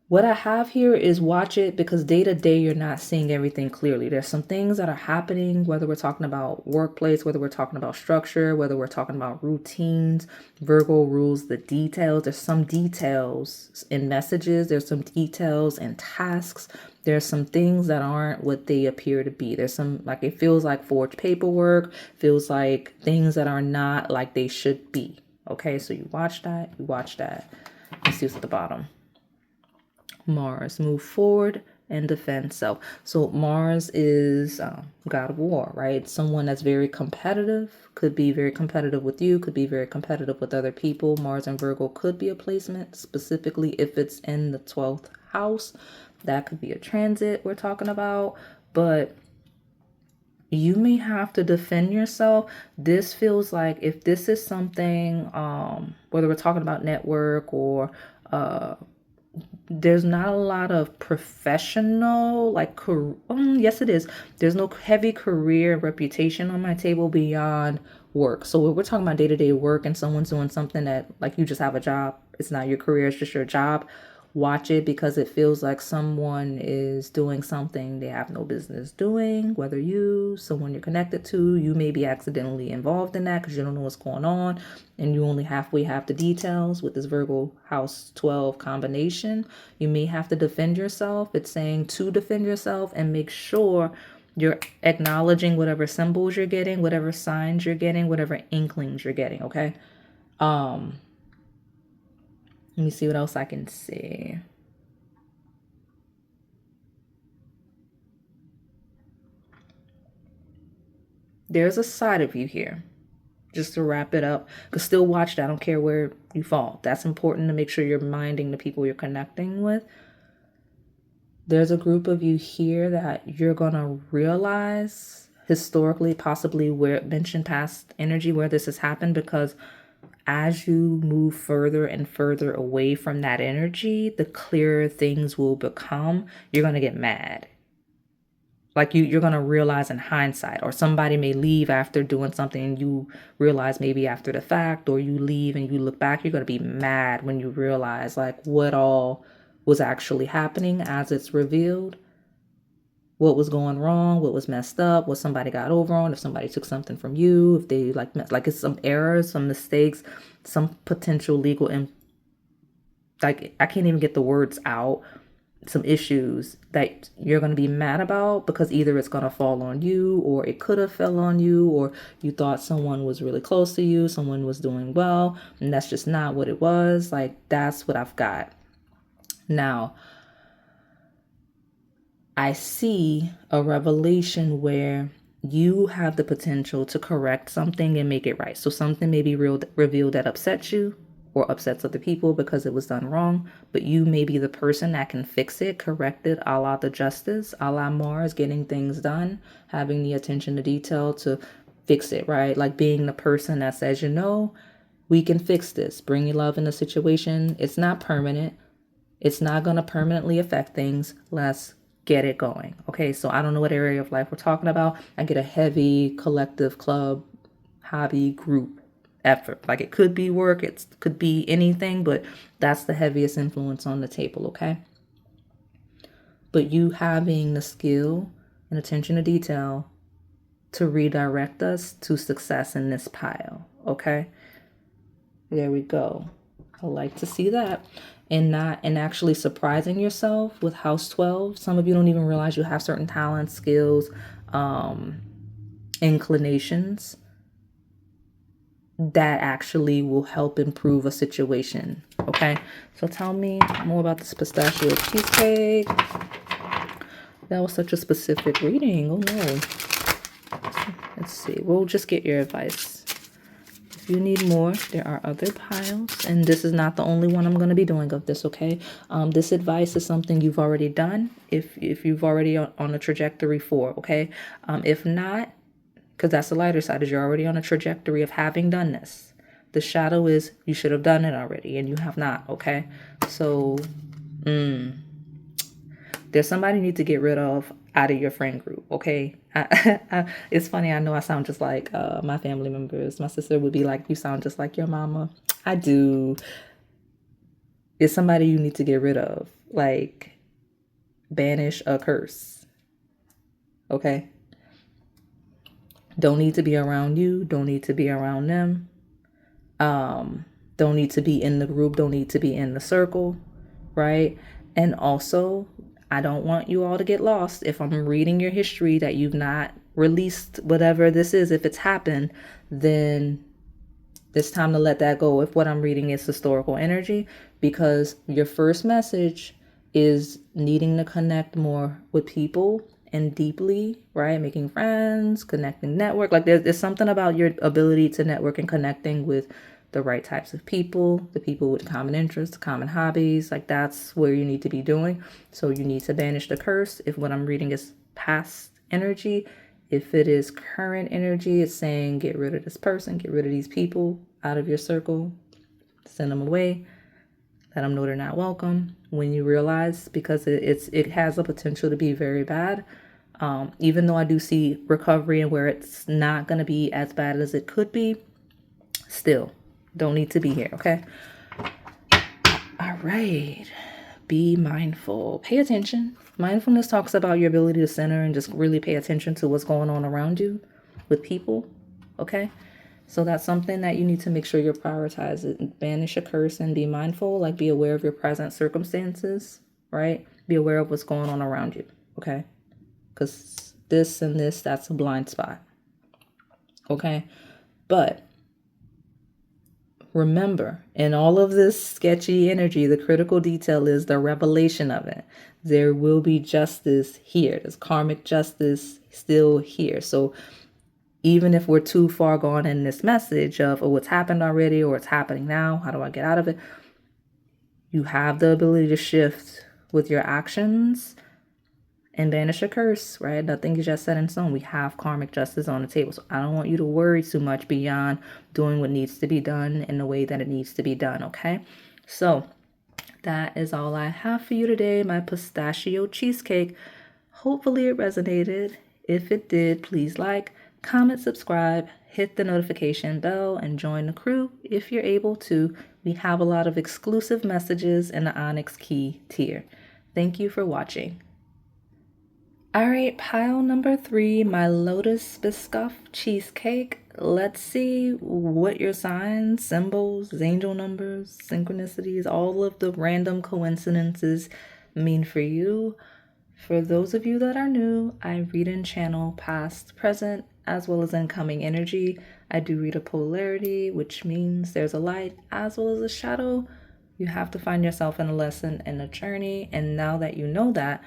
what I have here is watch it, because day to day you're not seeing everything clearly. There's some things that are happening, whether we're talking about workplace, whether we're talking about structure, whether we're talking about routines. Virgo rules the details. There's some details in messages. There's some details in tasks. There's some things that aren't what they appear to be. There's some, like, it feels like forged paperwork, feels like things that are not like they should be. Okay, so you watch that, you watch that. Let's see what's at the bottom. Mars, move forward and defend self. So Mars is god of war, right? Someone that's very competitive, could be very competitive with you, could be very competitive with other people. Mars and Virgo could be a placement, specifically if it's in the 12th house. That could be a transit we're talking about, but you may have to defend yourself. This feels like, if this is something, whether we're talking about network or there's not a lot of professional, like, yes, it is. There's no heavy career reputation on my table beyond work. So when we're talking about day-to-day work and someone's doing something that, like, you just have a job, it's not your career, it's just your job. Watch it, because it feels like someone is doing something they have no business doing, whether someone you're connected to, you may be accidentally involved in that because you don't know what's going on and you only halfway have the details. With this Virgo house 12 combination, you may have to defend yourself. It's saying to defend yourself and make sure you're acknowledging whatever symbols you're getting, whatever signs you're getting, whatever inklings you're getting, okay? Let me see what else I can see. There's a side of you here. Just to wrap it up, because still watch that. I don't care where you fall. That's important to make sure you're minding the people you're connecting with. There's a group of you here that you're going to realize historically, possibly where mentioned past energy, where this has happened, because as you move further and further away from that energy, the clearer things will become. You're going to get mad. Like you're going to realize in hindsight, or somebody may leave after doing something and you realize maybe after the fact, or you leave and you look back, you're going to be mad when you realize like what all was actually happening as it's revealed. What was going wrong, what was messed up, what somebody got over on, if somebody took something from you, if they like it's some errors, some mistakes, some potential legal like I can't even get the words out, some issues that you're going to be mad about, because either it's going to fall on you, or it could have fell on you, or you thought someone was really close to you, someone was doing well, and that's just not what it was. Like, that's what I've got. Now, I see a revelation where you have the potential to correct something and make it right. So something may be revealed that upsets you or upsets other people because it was done wrong, but you may be the person that can fix it, correct it, a la the justice, a la Mars, getting things done, having the attention to detail to fix it, right? Like being the person that says, we can fix this, bring love in the situation. It's not permanent. It's not going to permanently affect things. Let's get it going. Okay, so I don't know what area of life we're talking about. I get a heavy collective club, hobby, group effort. Like it could be work, it could be anything, but that's the heaviest influence on the table, okay? But you having the skill and attention to detail to redirect us to success in this pile, okay? There we go. I like to see that. And actually surprising yourself with house 12. Some of you don't even realize you have certain talents, skills, inclinations that actually will help improve a situation. Okay, so tell me more about this pistachio cheesecake. That was such a specific reading. Oh no. Let's see. We'll just get your advice. If you need more, there are other piles, and this is not the only one I'm going to be doing of this, okay? This advice is something you've already done, if you've already on a trajectory for, okay? If not, because that's the lighter side, is you're already on a trajectory of having done this. The shadow is you should have done it already, and you have not, okay? So, there's somebody you need to get rid of out of your friend group, okay? It's funny, I know I sound just like my family members. My sister would be like, you sound just like your mama. I do. It's somebody you need to get rid of. Like, banish a curse, okay? Don't need to be around you. Don't need to be around them. Don't need to be in the group. Don't need to be in the circle, right? And also, I don't want you all to get lost. If I'm reading your history that you've not released whatever this is, if it's happened, then it's time to let that go. If what I'm reading is historical energy, because your first message is needing to connect more with people and deeply, right? Making friends, connecting, network. Like there's something about your ability to network and connecting with the right types of people, the people with common interests, common hobbies. Like that's where you need to be doing. So you need to banish the curse. If what I'm reading is past energy, if it is current energy, it's saying get rid of this person, get rid of these people out of your circle, send them away, let them know they're not welcome. When you realize, because it has a potential to be very bad, even though I do see recovery and where it's not going to be as bad as it could be, still don't need to be here, okay? All right. Be mindful. Pay attention. Mindfulness talks about your ability to center and just really pay attention to what's going on around you with people, okay? So that's something that you need to make sure you're prioritizing. Banish a curse and be mindful. Like be aware of your present circumstances, right? Be aware of what's going on around you, okay? Because this and this, that's a blind spot, okay? But remember, in all of this sketchy energy, the critical detail is the revelation of it. There will be justice here. There's karmic justice still here. So even if we're too far gone in this message of, oh, it's happened already or it's happening now, how do I get out of it? You have the ability to shift with your actions and banish a curse, right? Nothing is just set in stone. We have karmic justice on the table. So I don't want you to worry too much beyond doing what needs to be done in the way that it needs to be done, okay? So that is all I have for you today, my pistachio cheesecake. Hopefully it resonated. If it did, please like, comment, subscribe, hit the notification bell, and join the crew if you're able to. We have a lot of exclusive messages in the Onyx Key tier. Thank you for watching. All right, pile number 3, my Lotus Biscoff cheesecake. Let's see what your signs, symbols, angel numbers, synchronicities, all of the random coincidences mean for you. For those of you that are new, I read and channel past, present, as well as incoming energy. I do read a polarity, which means there's a light as well as a shadow. You have to find yourself in a lesson and a journey. And now that you know that,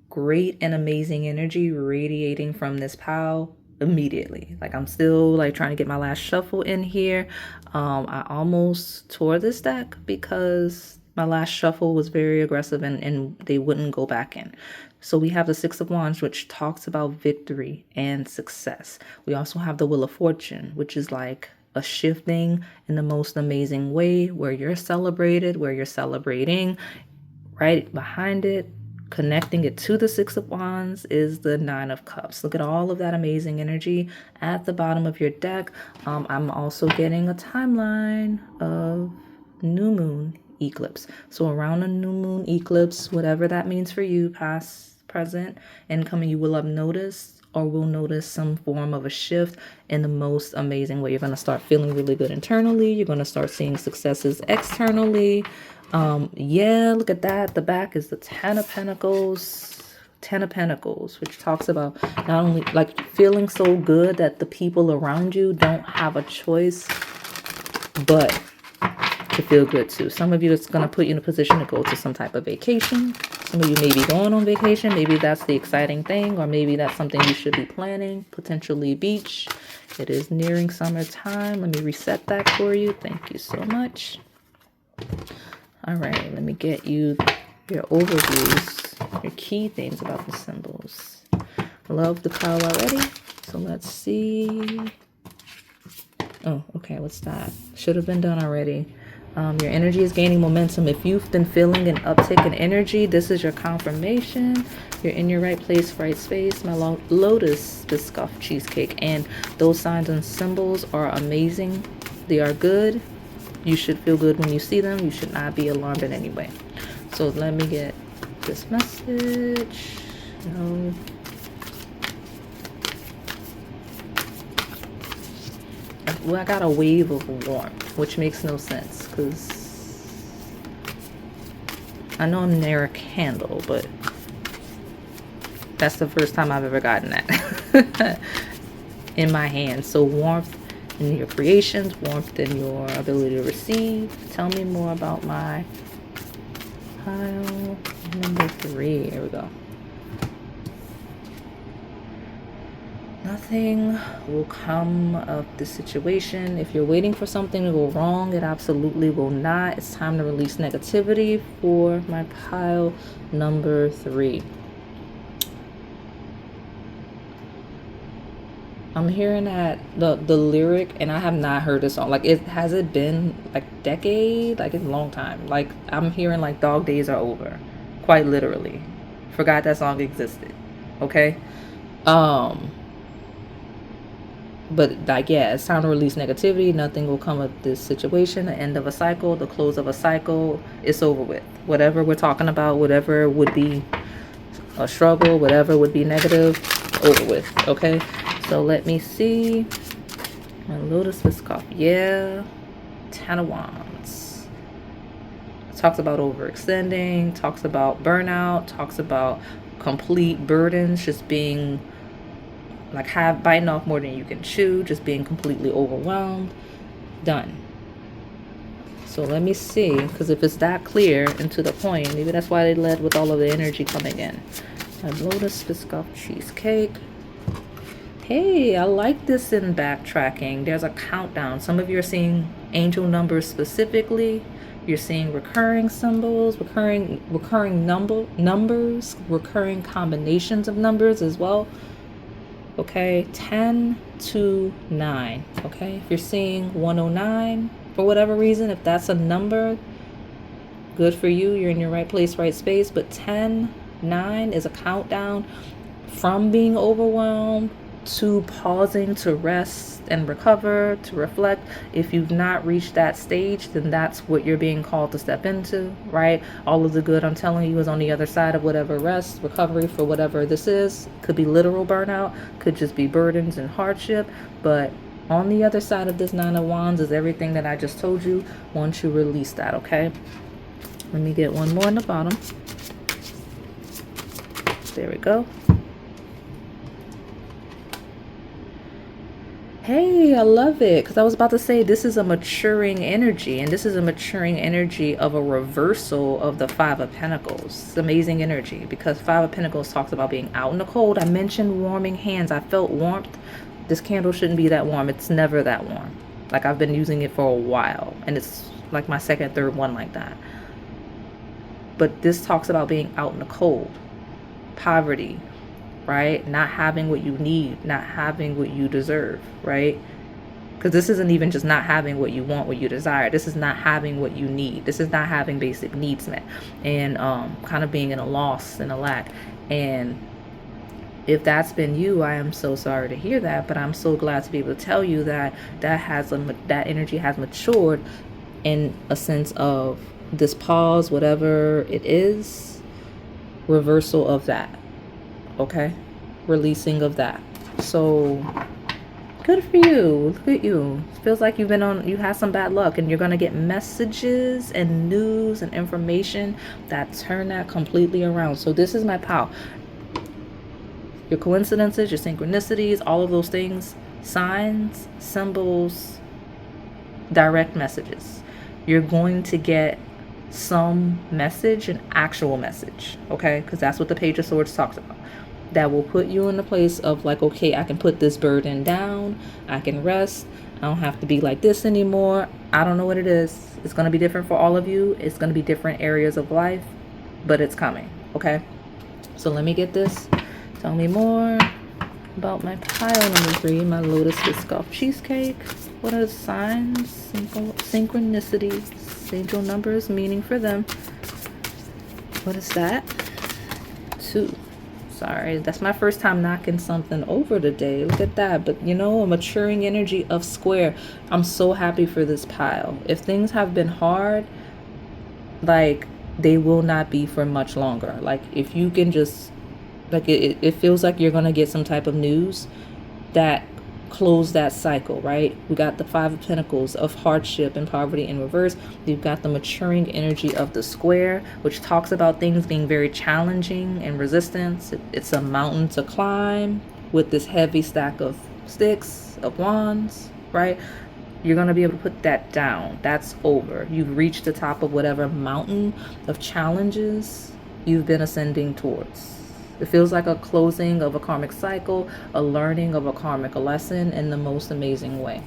great and amazing energy radiating from this pile immediately. Like I'm still like trying to get my last shuffle in here. I almost tore this deck because my last shuffle was very aggressive and they wouldn't go back in. So we have the Six of Wands, which talks about victory and success. We also have the Wheel of Fortune, which is like a shifting in the most amazing way where you're celebrated, where you're celebrating. Right behind it, connecting it to the Six of Wands, is the Nine of Cups. Look at all of that amazing energy at the bottom of your deck. I'm also getting a timeline of new moon eclipse. So around a new moon eclipse, whatever that means for you, past, present, incoming, you will have noticed or will notice some form of a shift in the most amazing way. You're going to start feeling really good internally. You're going to start seeing successes externally. Yeah, look at that. The back is the Ten of Pentacles. Ten of Pentacles, which talks about not only like feeling so good that the people around you don't have a choice but to feel good too. Some of you, it's going to put you in a position to go to some type of vacation. Some of you may be going on vacation. Maybe that's the exciting thing, or maybe that's something you should be planning. Potentially beach. It is nearing summertime. Let me reset that for you. Thank you so much. All right, let me get you your overviews, your key things about the symbols. Love the pile already. So let's see. Oh, okay, what's that? Should have been done already. Your energy is gaining momentum. If you've been feeling an uptick in energy, this is your confirmation. You're in your right place, right space. My Lotus Biscoff cheesecake. And those signs and symbols are amazing. They are good. You should feel good when you see them. You should not be alarmed in any way. So let me get this message. No. Well, I got a wave of warmth, which makes no sense because I know I'm near a candle, but that's the first time I've ever gotten that in my hand. So warmth in your creations, warmth in your ability to receive. Tell me more about my pile number 3. Here we go. Nothing will come of this situation. If you're waiting for something to go wrong, it absolutely will not. It's time to release negativity for my pile number 3. I'm hearing that the lyric, and I have not heard this song. Like, has it been like decade? Like, it's a long time. Like, I'm hearing like dog days are over, quite literally. Forgot that song existed. Okay. But like, yeah, it's time to release negativity. Nothing will come of this situation. The end of a cycle, the close of a cycle, it's over with. Whatever we're talking about, whatever would be a struggle, whatever would be negative, over with. Okay, so let me see. My Lotus Biscoff, yeah. 10 of Wands. Talks about overextending, talks about burnout, talks about complete burdens, just being like biting off more than you can chew, just being completely overwhelmed. Done. So let me see, because if it's that clear and to the point, maybe that's why they led with all of the energy coming in. My Lotus Biscoff cheesecake. Hey, I like this in backtracking. There's a countdown. Some of you are seeing angel numbers specifically. You're seeing recurring symbols, recurring numbers, recurring combinations of numbers as well. Okay, 10 to 9. Okay, if you're seeing 109 for whatever reason, if that's a number, good for you. You're in your right place, right space. But 10, 9 is a countdown from being overwhelmed to pausing to rest and recover, to reflect. If you've not reached that stage, then that's what you're being called to step into, right? All of the good, I'm telling you, is on the other side of whatever rest, recovery for whatever this is. Could be literal burnout, could just be burdens and hardship, but on the other side of this 9 of Wands is everything that I just told you once you release that. Okay, let me get one more on the bottom. There we go. Hey, I love it, because I was about to say this is a maturing energy, and this is a maturing energy of a reversal of the 5 of Pentacles. It's amazing energy, because 5 of Pentacles talks about being out in the cold. I mentioned warming hands. I felt warmth. This candle shouldn't be that warm. It's never that warm. Like, I've been using it for a while, and it's like my second, third one like that. But this talks about being out in the cold, poverty, right? Not having what you need, not having what you deserve, right? Because this isn't even just not having what you want, what you desire. This is not having what you need. This is not having basic needs met, and kind of being in a loss and a lack. And if that's been you, I am so sorry to hear that, but I'm so glad to be able to tell you that that energy has matured in a sense of this pause, whatever it is, reversal of that. Okay, releasing of that. So good for you. Look at you. It feels like you had some bad luck, and you're gonna get messages and news and information that turn that completely around. So this is my pal. Your coincidences, your synchronicities, all of those things, signs, symbols, direct messages. You're going to get some message, an actual message, okay? Because that's what the Page of Swords talks about. That will put you in the place of like, okay, I can put this burden down. I can rest. I don't have to be like this anymore. I don't know what it is. It's going to be different for all of you. It's going to be different areas of life, but it's coming, okay? So let me get this. Tell me more about my pile number 3, my Lotus Biscoff cheesecake. What are the signs? Synchronicities. angel numbers, meaning for them. What is that? 2. Sorry, that's my first time knocking something over today. Look at that. But you know, a maturing energy of square. I'm so happy for this pile. If things have been hard, like, they will not be for much longer. Like, if you can just, like, it feels like you're going to get some type of news that close that cycle, right? We got the 5 of Pentacles of hardship and poverty in reverse. You've got the maturing energy of the square, which talks about things being very challenging and resistance. It's a mountain to climb with this heavy stack of sticks, of wands, right? You're going to be able to put that down. That's over. You've reached the top of whatever mountain of challenges you've been ascending towards. It feels like a closing of a karmic cycle, a learning of a karmic lesson in the most amazing way.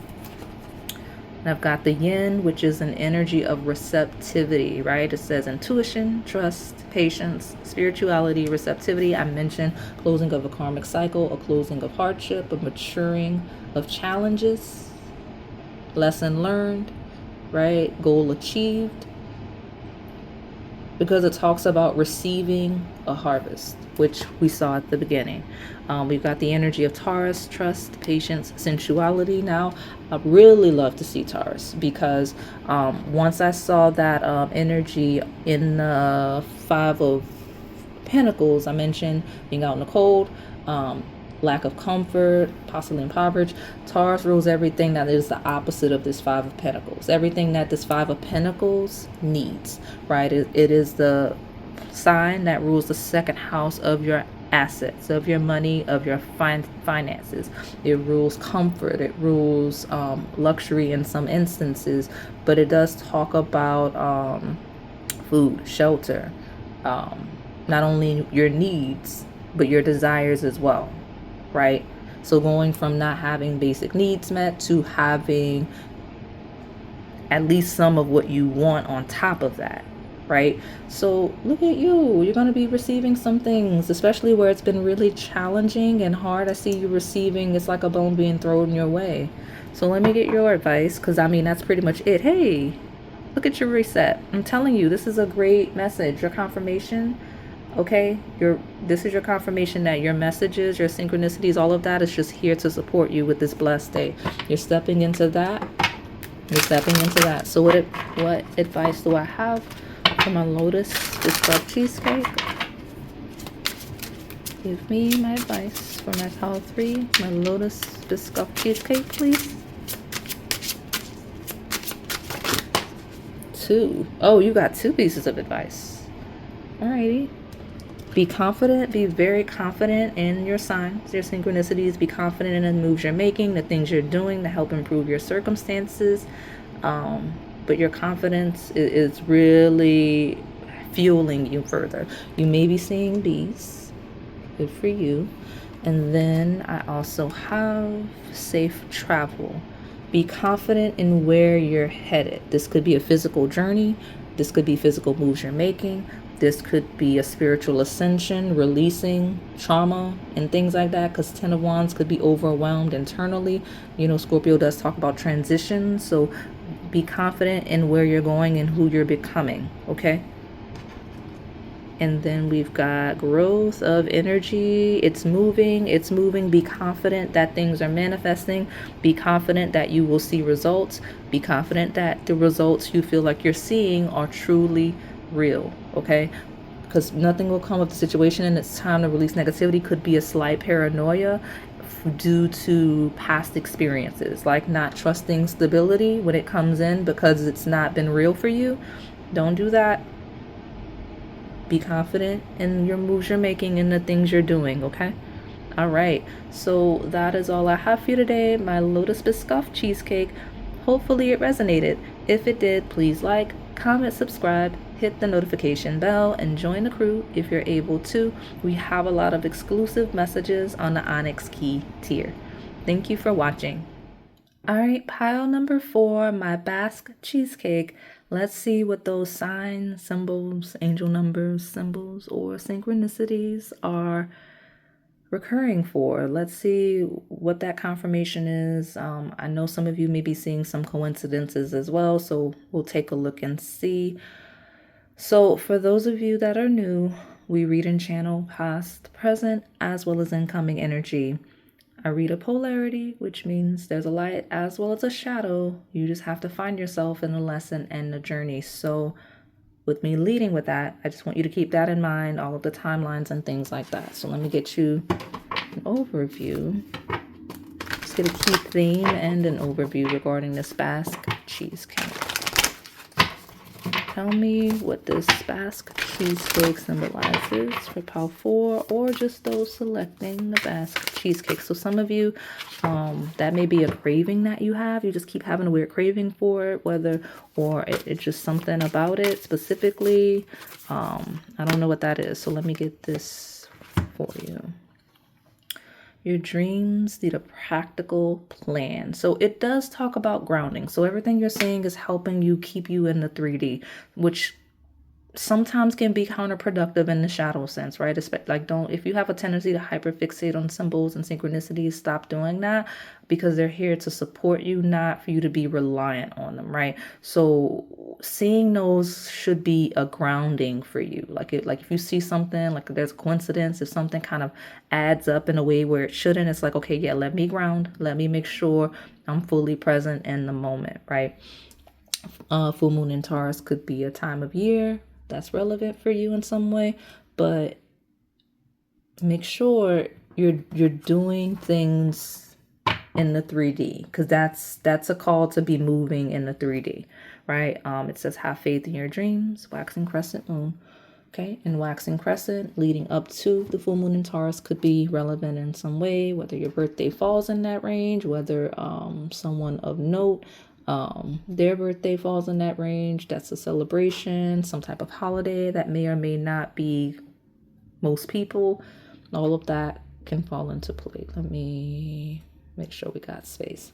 And I've got the yin, which is an energy of receptivity, right? It says intuition, trust, patience, spirituality, receptivity. I mentioned closing of a karmic cycle, a closing of hardship, a maturing of challenges, lesson learned, right? Goal achieved. Because it talks about receiving a harvest, which we saw at the beginning. We've got the energy of Taurus, trust, patience, sensuality. Now, I really love to see Taurus because once I saw that energy in the 5 of Pentacles, I mentioned being out in the cold, lack of comfort, possibly impoverished. Taurus rules everything that is the opposite of this 5 of Pentacles. Everything that this 5 of Pentacles needs, right? It is the sign that rules the 2nd house of your assets, of your money, of your finances. It rules comfort. It rules luxury in some instances, but it does talk about food, shelter, not only your needs, but your desires as well. Right? So going from not having basic needs met to having at least some of what you want on top of that, right? So look at you. You're going to be receiving some things, especially where it's been really challenging and hard. I see you receiving, it's like a bone being thrown your way. So let me get your advice, because I mean, that's pretty much it. Hey, look at your reset. I'm telling you, this is a great message. Your confirmation. Okay, this is your confirmation that your messages, your synchronicities, all of that is just here to support you with this blessed day. You're stepping into that. You're stepping into that. So what advice do I have for my Lotus Biscoff cheesecake? Give me my advice for my pile 3, my Lotus Biscoff cheesecake, please. 2. Oh, you got 2 pieces of advice. Alrighty. Be confident, be very confident in your signs, your synchronicities. Be confident in the moves you're making, the things you're doing to help improve your circumstances. But your confidence is really fueling you further. You may be seeing bees. Good for you. And then I also have safe travel. Be confident in where you're headed. This could be a physical journey. This could be physical moves you're making. This could be a spiritual ascension, releasing trauma and things like that, because 10 of Wands could be overwhelmed internally. You know, Scorpio does talk about transition, so be confident in where you're going and who you're becoming, okay? And then we've got growth of energy. It's moving. It's moving. Be confident that things are manifesting. Be confident that you will see results. Be confident that the results you feel like you're seeing are truly real, okay? Because nothing will come of the situation and it's time to release negativity. Could be a slight paranoia due to past experiences, like not trusting stability when it comes in because it's not been real for you. Don't do that. Be confident in your moves you're making and the things you're doing, okay? All right, so that is all I have for you today. My Lotus Biscoff cheesecake. Hopefully it resonated. If it did, please like, comment, subscribe, hit the notification bell, and join the crew if you're able to. We have a lot of exclusive messages on the Onyx key tier. Thank you for watching. All right, pile number 4, my Basque cheesecake. Let's see what those signs, symbols, angel numbers, symbols, or synchronicities are recurring for. Let's see what that confirmation is. I know some of you may be seeing some coincidences as well, so we'll take a look and see. So for those of you that are new, we read and channel past, present, as well as incoming energy. I read a polarity, which means there's a light as well as a shadow. You just have to find yourself in the lesson and the journey. So with me leading with that, I just want you to keep that in mind, all of the timelines and things like that. So let me get you an overview. Let's get a key theme and an overview regarding this Basque cheesecake. Tell me what this Basque cheesecake symbolizes for pile 4, or just those selecting the Basque cheesecake. So some of you, that may be a craving that you have. You just keep having a weird craving for it, or it's just something about it specifically. I don't know what that is. So let me get this for you. Your dreams need a practical plan. So it does talk about grounding. So everything you're saying is helping you keep you in the 3D, which sometimes can be counterproductive in the shadow sense, right? Like, if you have a tendency to hyperfixate on symbols and synchronicities, stop doing that, because they're here to support you, not for you to be reliant on them, right? So seeing those should be a grounding for you. Like if you see something, like there's a coincidence, if something kind of adds up in a way where it shouldn't, it's like, okay, yeah, let me ground, let me make sure I'm fully present in the moment, right? Full moon in Taurus could be a time of year that's relevant for you in some way, but make sure you're doing things in the 3D, because that's a call to be moving in the 3D, right? It says have faith in your dreams, waxing crescent moon. Okay, and waxing crescent leading up to the full moon in Taurus could be relevant in some way, whether your birthday falls in that range, whether someone of note, their birthday falls in that range. That's a celebration, some type of holiday that may or may not be most people. All of that can fall into play. Let me make sure we got space.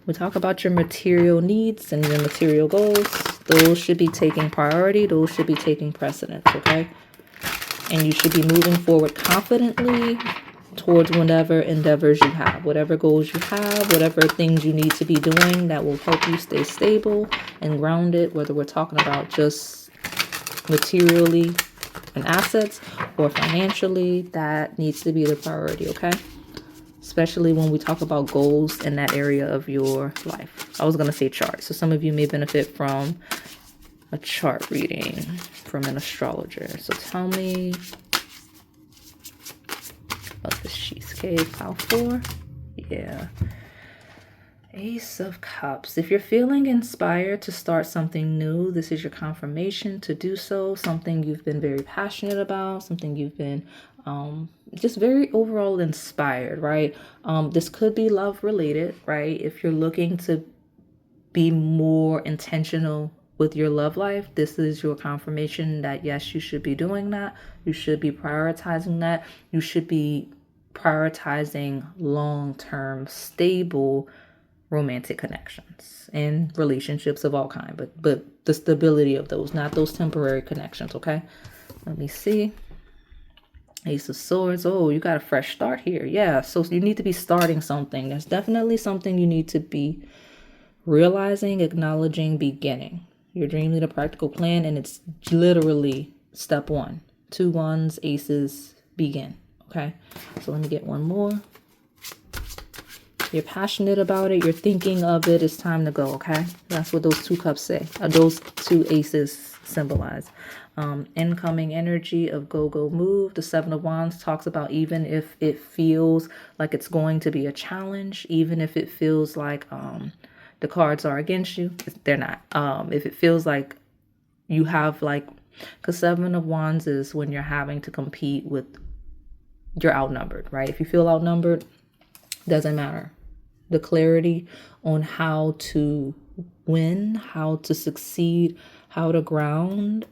We talk about your material needs and your material goals. Those should be taking priority. Those should be taking precedence, okay? And you should be moving forward confidently towards whatever endeavors you have, whatever goals you have, whatever things you need to be doing that will help you stay stable and grounded, whether we're talking about just materially and assets or financially, that needs to be the priority, okay? Especially when we talk about goals in that area of your life. I was going to say chart. So some of you may benefit from a chart reading from an astrologer. So tell me about the cheesecake, pile 4. Yeah. Ace of Cups. If you're feeling inspired to start something new, this is your confirmation to do so. Something you've been very passionate about, something you've been just very overall inspired, right? This could be love related, right? If you're looking to be more intentional with your love life, this is your confirmation that yes, you should be doing that. You should be prioritizing that. You should be prioritizing long-term, stable romantic connections and relationships of all kind, but the stability of those, not those temporary connections, okay? Let me see. Ace of Swords. Oh, you got a fresh start here. Yeah, so you need to be starting something. There's definitely something you need to be realizing, acknowledging, beginning. Your dream need a practical plan, and it's literally step 1. 2 wands, aces, begin. Okay, so let me get one more. You're passionate about it. You're thinking of it. It's time to go, okay? That's what those 2 cups say. Those 2 aces symbolize. Incoming energy of go, move. The 7 of Wands talks about even if it feels like it's going to be a challenge, even if it feels like the cards are against you, they're not. If it feels like you have because 7 of Wands is when you're having to compete with, you're outnumbered, right? If you feel outnumbered, doesn't matter. The clarity on how to win, how to succeed, how to ground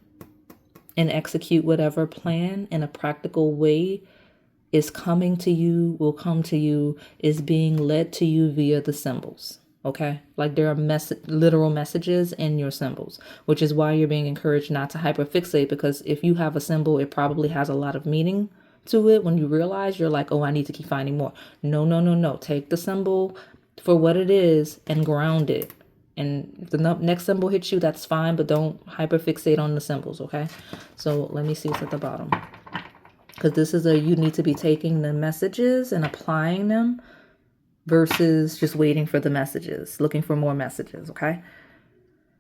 and execute whatever plan in a practical way is coming to you, will come to you, is being led to you via the symbols. Okay, like there are literal messages in your symbols, which is why you're being encouraged not to hyperfixate, because if you have a symbol, it probably has a lot of meaning to it, when you realize, you're like, oh, I need to keep finding more. No, no, no, no. Take the symbol for what it is and ground it. And if the next symbol hits you, that's fine, but don't hyperfixate on the symbols, okay? So let me see what's at the bottom. Because this is you need to be taking the messages and applying them versus just waiting for the messages, looking for more messages, okay?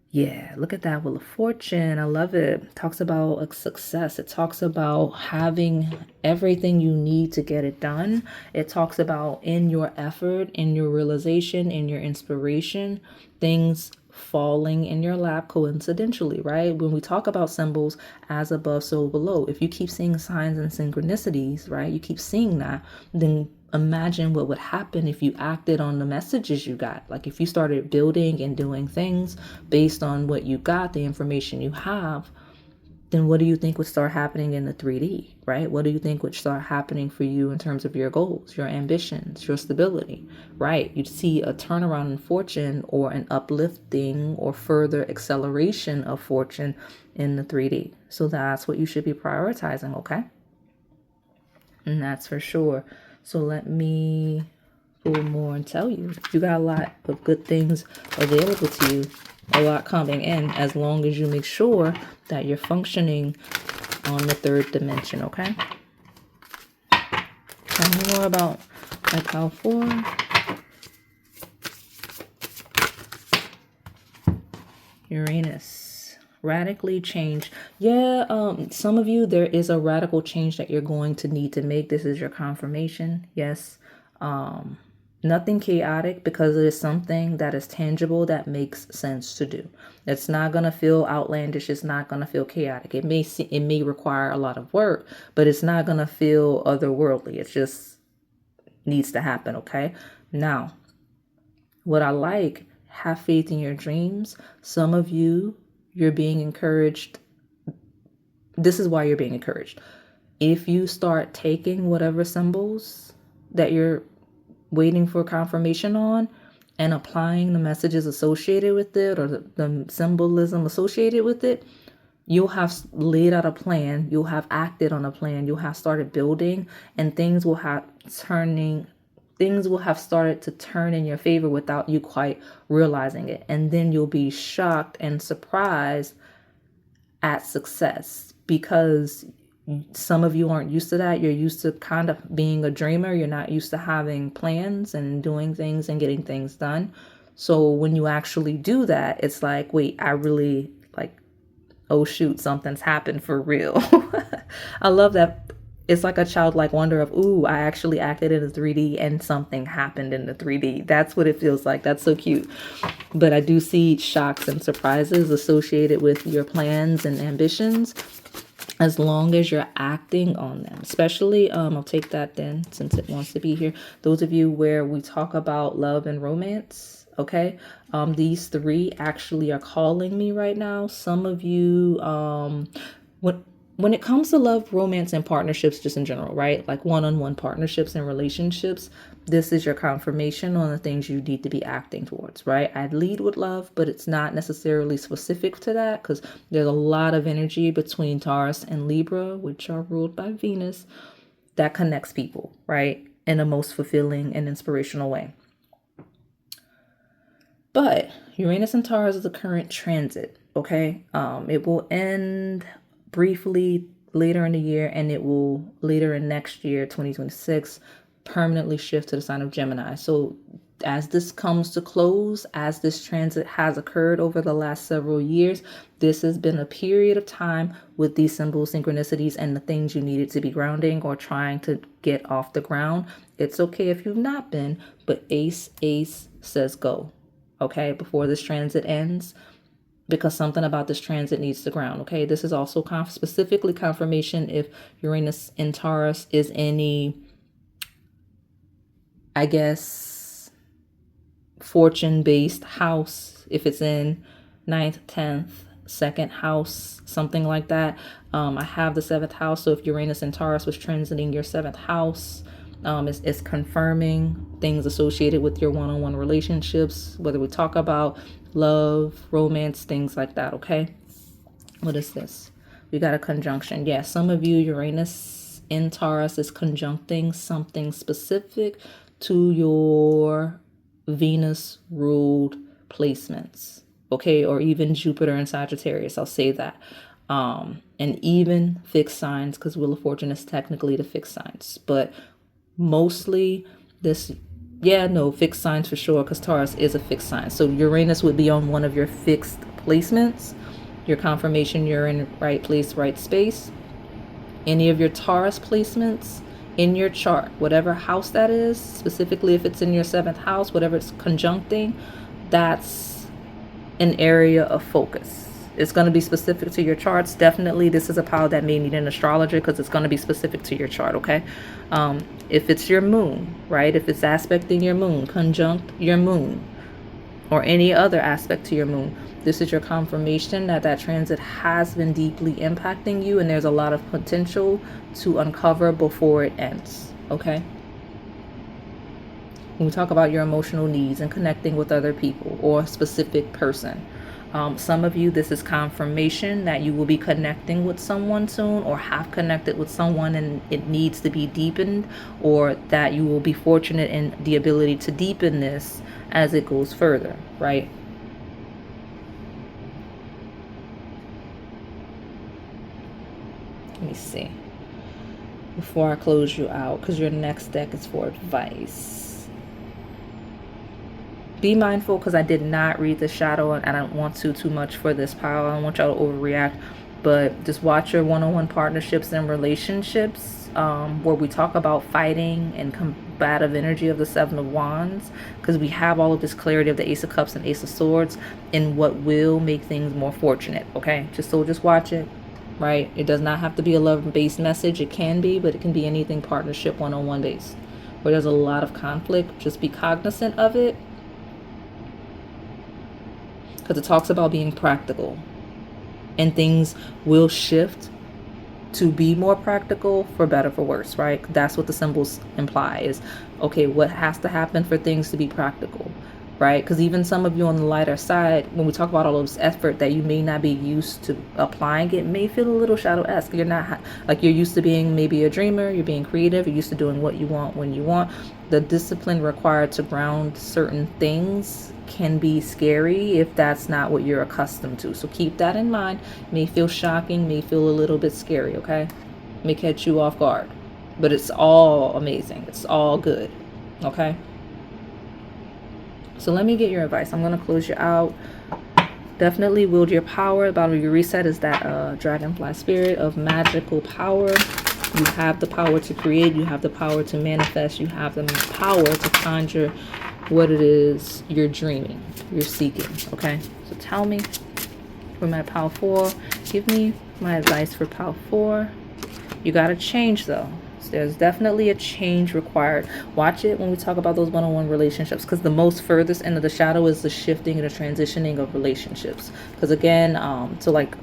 Yeah, look at that Wheel of Fortune. I love it. It talks about a success. It talks about having everything you need to get it done. It talks about in your effort, in your realization, in your inspiration, things falling in your lap coincidentally, right? When we talk about symbols, as above, so below, if you keep seeing signs and synchronicities, right? You keep seeing that, then imagine what would happen if you acted on the messages you got. Like if you started building and doing things based on what you got, the information you have, then what do you think would start happening in the 3D, right? What do you think would start happening for you in terms of your goals, your ambitions, your stability, right? You'd see a turnaround in fortune or an uplifting or further acceleration of fortune in the 3D. So that's what you should be prioritizing, okay? And that's for sure. So let me pull more and tell you. You got a lot of good things available to you, a lot coming in, as long as you make sure that you're functioning on the third dimension, okay? Tell me more about my pile 4. Uranus. Radically change. Yeah, some of you, there is a radical change that you're going to need to make. This is your confirmation. Yes. Nothing chaotic, because it is something that is tangible that makes sense to do. It's not going to feel outlandish. It's not going to feel chaotic. It may require a lot of work, but it's not going to feel otherworldly. It just needs to happen, okay? Now, what I like, have faith in your dreams. Some of you, you're being encouraged. This is why you're being encouraged. If you start taking whatever symbols that you're waiting for confirmation on and applying the messages associated with it, or the symbolism associated with it, you'll have laid out a plan. You'll have acted on a plan. You'll have started building, and things will have started to turn in your favor without you quite realizing it. And then you'll be shocked and surprised at success, because some of you aren't used to that. You're used to kind of being a dreamer. You're not used to having plans and doing things and getting things done. So when you actually do that, it's like, wait, I really oh shoot, something's happened for real. I love that. It's like a childlike wonder of, ooh, I actually acted in the 3D and something happened in the 3D. That's what it feels like. That's so cute. But I do see shocks and surprises associated with your plans and ambitions, as long as you're acting on them. Especially, I'll take that then, since it wants to be here. Those of you where we talk about love and romance, okay? These 3 actually are calling me right now. Some of you, when it comes to love, romance, and partnerships, just in general, right? Like one-on-one partnerships and relationships, this is your confirmation on the things you need to be acting towards, right? I'd lead with love, but it's not necessarily specific to that, because there's a lot of energy between Taurus and Libra, which are ruled by Venus, that connects people, right? In a most fulfilling and inspirational way. But Uranus and Taurus is the current transit, okay? It will end briefly later in the year, and it will later in next year, 2026, permanently shift to the sign of Gemini. So as this comes to close, as this transit has occurred over the last several years, this has been a period of time with these symbols, synchronicities, and the things you needed to be grounding or trying to get off the ground. It's okay if you've not been, but Ace says go, okay, before this transit ends, because something about this transit needs to ground, okay? This is also specifically confirmation if Uranus in Taurus is any, I guess, fortune-based house. If it's in 9th, 10th, 2nd house, something like that. I have the 7th house, so if Uranus in Taurus was transiting your 7th house, it's confirming things associated with your one-on-one relationships, whether we talk about love, romance, things like that, okay? What is this? We got a conjunction. Yeah, some of you, Uranus in Taurus is conjuncting something specific to your Venus ruled placements, okay, or even Jupiter and Sagittarius. I'll say that. And even fixed signs, because Wheel of Fortune is technically the fixed signs, but mostly this, fixed signs for sure, because Taurus is a fixed sign. So Uranus would be on one of your fixed placements, your confirmation you're in right place, right space. Any of your Taurus placements in your chart, whatever house that is, specifically if it's in your 7th house, whatever it's conjuncting, that's an area of focus. It's going to be specific to your charts. Definitely, this is a power that may need an astrologer, because it's going to be specific to your chart, okay? If it's your moon, right? If it's aspecting your moon, conjunct your moon, or any other aspect to your moon, this is your confirmation that that transit has been deeply impacting you, and there's a lot of potential to uncover before it ends, okay? When we talk about your emotional needs and connecting with other people or a specific person, some of you, this is confirmation that you will be connecting with someone soon, or have connected with someone and it needs to be deepened, or that you will be fortunate in the ability to deepen this as it goes further, right? Let me see. Before I close you out, because your next deck is for advice. Be mindful, because I did not read the shadow and I don't want to too much for this pile. I don't want y'all to overreact, but just watch your one-on-one partnerships and relationships, where we talk about fighting and combative energy of the 7 of Wands, because we have all of this clarity of the Ace of Cups and Ace of Swords in what will make things more fortunate, okay? Just watch it, right? It does not have to be a love-based message. It can be, but it can be anything partnership one-on-one based, where there's a lot of conflict. Just be cognizant of it, because it talks about being practical, and things will shift to be more practical, for better, for worse, right? That's what the symbols imply is, okay, what has to happen for things to be practical, right? Because even some of you on the lighter side, when we talk about all of this effort that you may not be used to applying, it may feel a little shadow-esque. You're not, like, you're used to being maybe a dreamer, you're being creative, you're used to doing what you want when you want. The discipline required to ground certain things can be scary if that's not what you're accustomed to. So keep that in mind. May feel shocking, may feel a little bit scary, okay? May catch you off guard. But it's all amazing. It's all good, okay? So let me get your advice. I'm going to close you out. Definitely wield your power. About your reset is that dragonfly spirit of magical power. You have the power to create. You have the power to manifest. You have the power to conjure what it is you're dreaming, you're seeking, okay? So tell me, for my pile 4, give me my advice for pile 4. You got to change, though. So there's definitely a change required. Watch it when we talk about those one-on-one relationships, because the most furthest end of the shadow is the shifting and the transitioning of relationships. Because again, so like,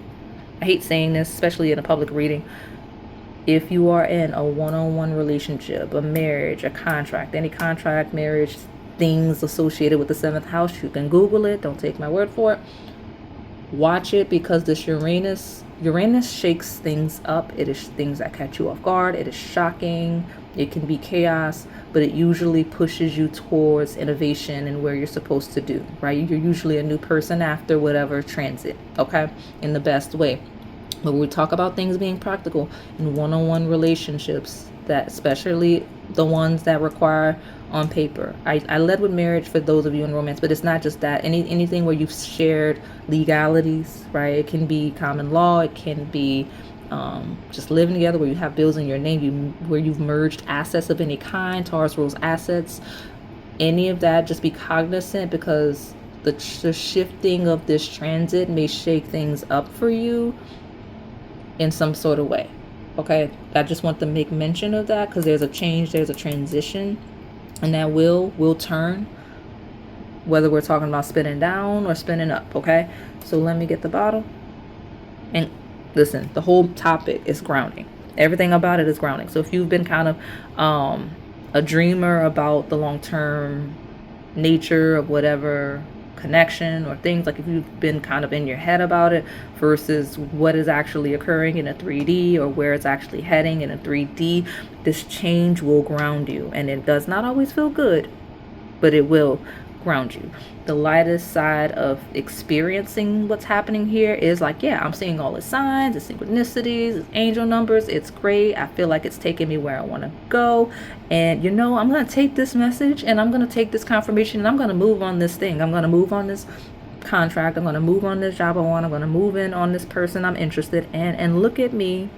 I hate saying this, especially in a public reading, if you are in a one-on-one relationship, a marriage, a contract, any contract, marriage, things associated with the 7th house, you can Google it, don't take my word for it. Watch it, because this Uranus shakes things up. It is things that catch you off guard. It is shocking. It can be chaos, but it usually pushes you towards innovation and where you're supposed to do, right? You're usually a new person after whatever transit, okay, in the best way. But when we talk about things being practical in one-on-one relationships, that especially the ones that require on paper. I led with marriage for those of you in romance, but it's not just that. Anything where you've shared legalities, right? It can be common law. It can be just living together, where you have bills in your name, where you've merged assets of any kind. Taurus rules assets. Any of that, just be cognizant, because the shifting of this transit may shake things up for you in some sort of way. Okay, I just want to make mention of that, because there's a change, there's a transition, and that will turn, whether we're talking about spinning down or spinning up, okay? So let me get the bottle. And listen, the whole topic is grounding. Everything about it is grounding. So if you've been kind of a dreamer about the long-term nature of whatever connection or things, like if you've been kind of in your head about it versus what is actually occurring in a 3D or where it's actually heading in a 3D, this change will ground you. And it does not always feel good, but it will ground you. The lightest side of experiencing what's happening here is like, yeah, I'm seeing all the signs, the synchronicities, the angel numbers. It's great. I feel like it's taking me where I want to go. And I'm going to take this message and I'm going to take this confirmation and I'm going to move on this thing. I'm going to move on this contract. I'm going to move on this job I want. I'm going to move in on this person I'm interested in. And look at me.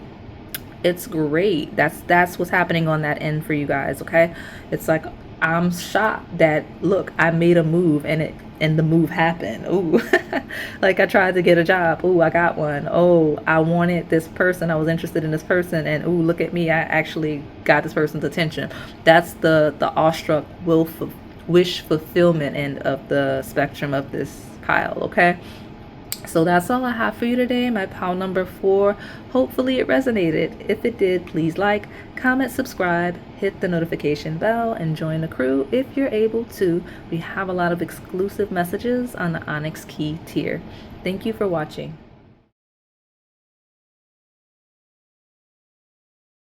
It's great. That's what's happening on that end for you guys. Okay. It's like, I'm shocked that, look, I made a move and the move happened. Ooh, like I tried to get a job. Ooh, I got one. Oh, I wanted this person. I was interested in this person. And ooh, look at me. I actually got this person's attention. That's the awestruck wish fulfillment end of the spectrum of this pile. Okay. So that's all I have for you today, my pile number 4. Hopefully it resonated. If it did, please like, comment, subscribe, hit the notification bell, and join the crew if you're able to. We have a lot of exclusive messages on the Onyx Key tier. Thank you for watching.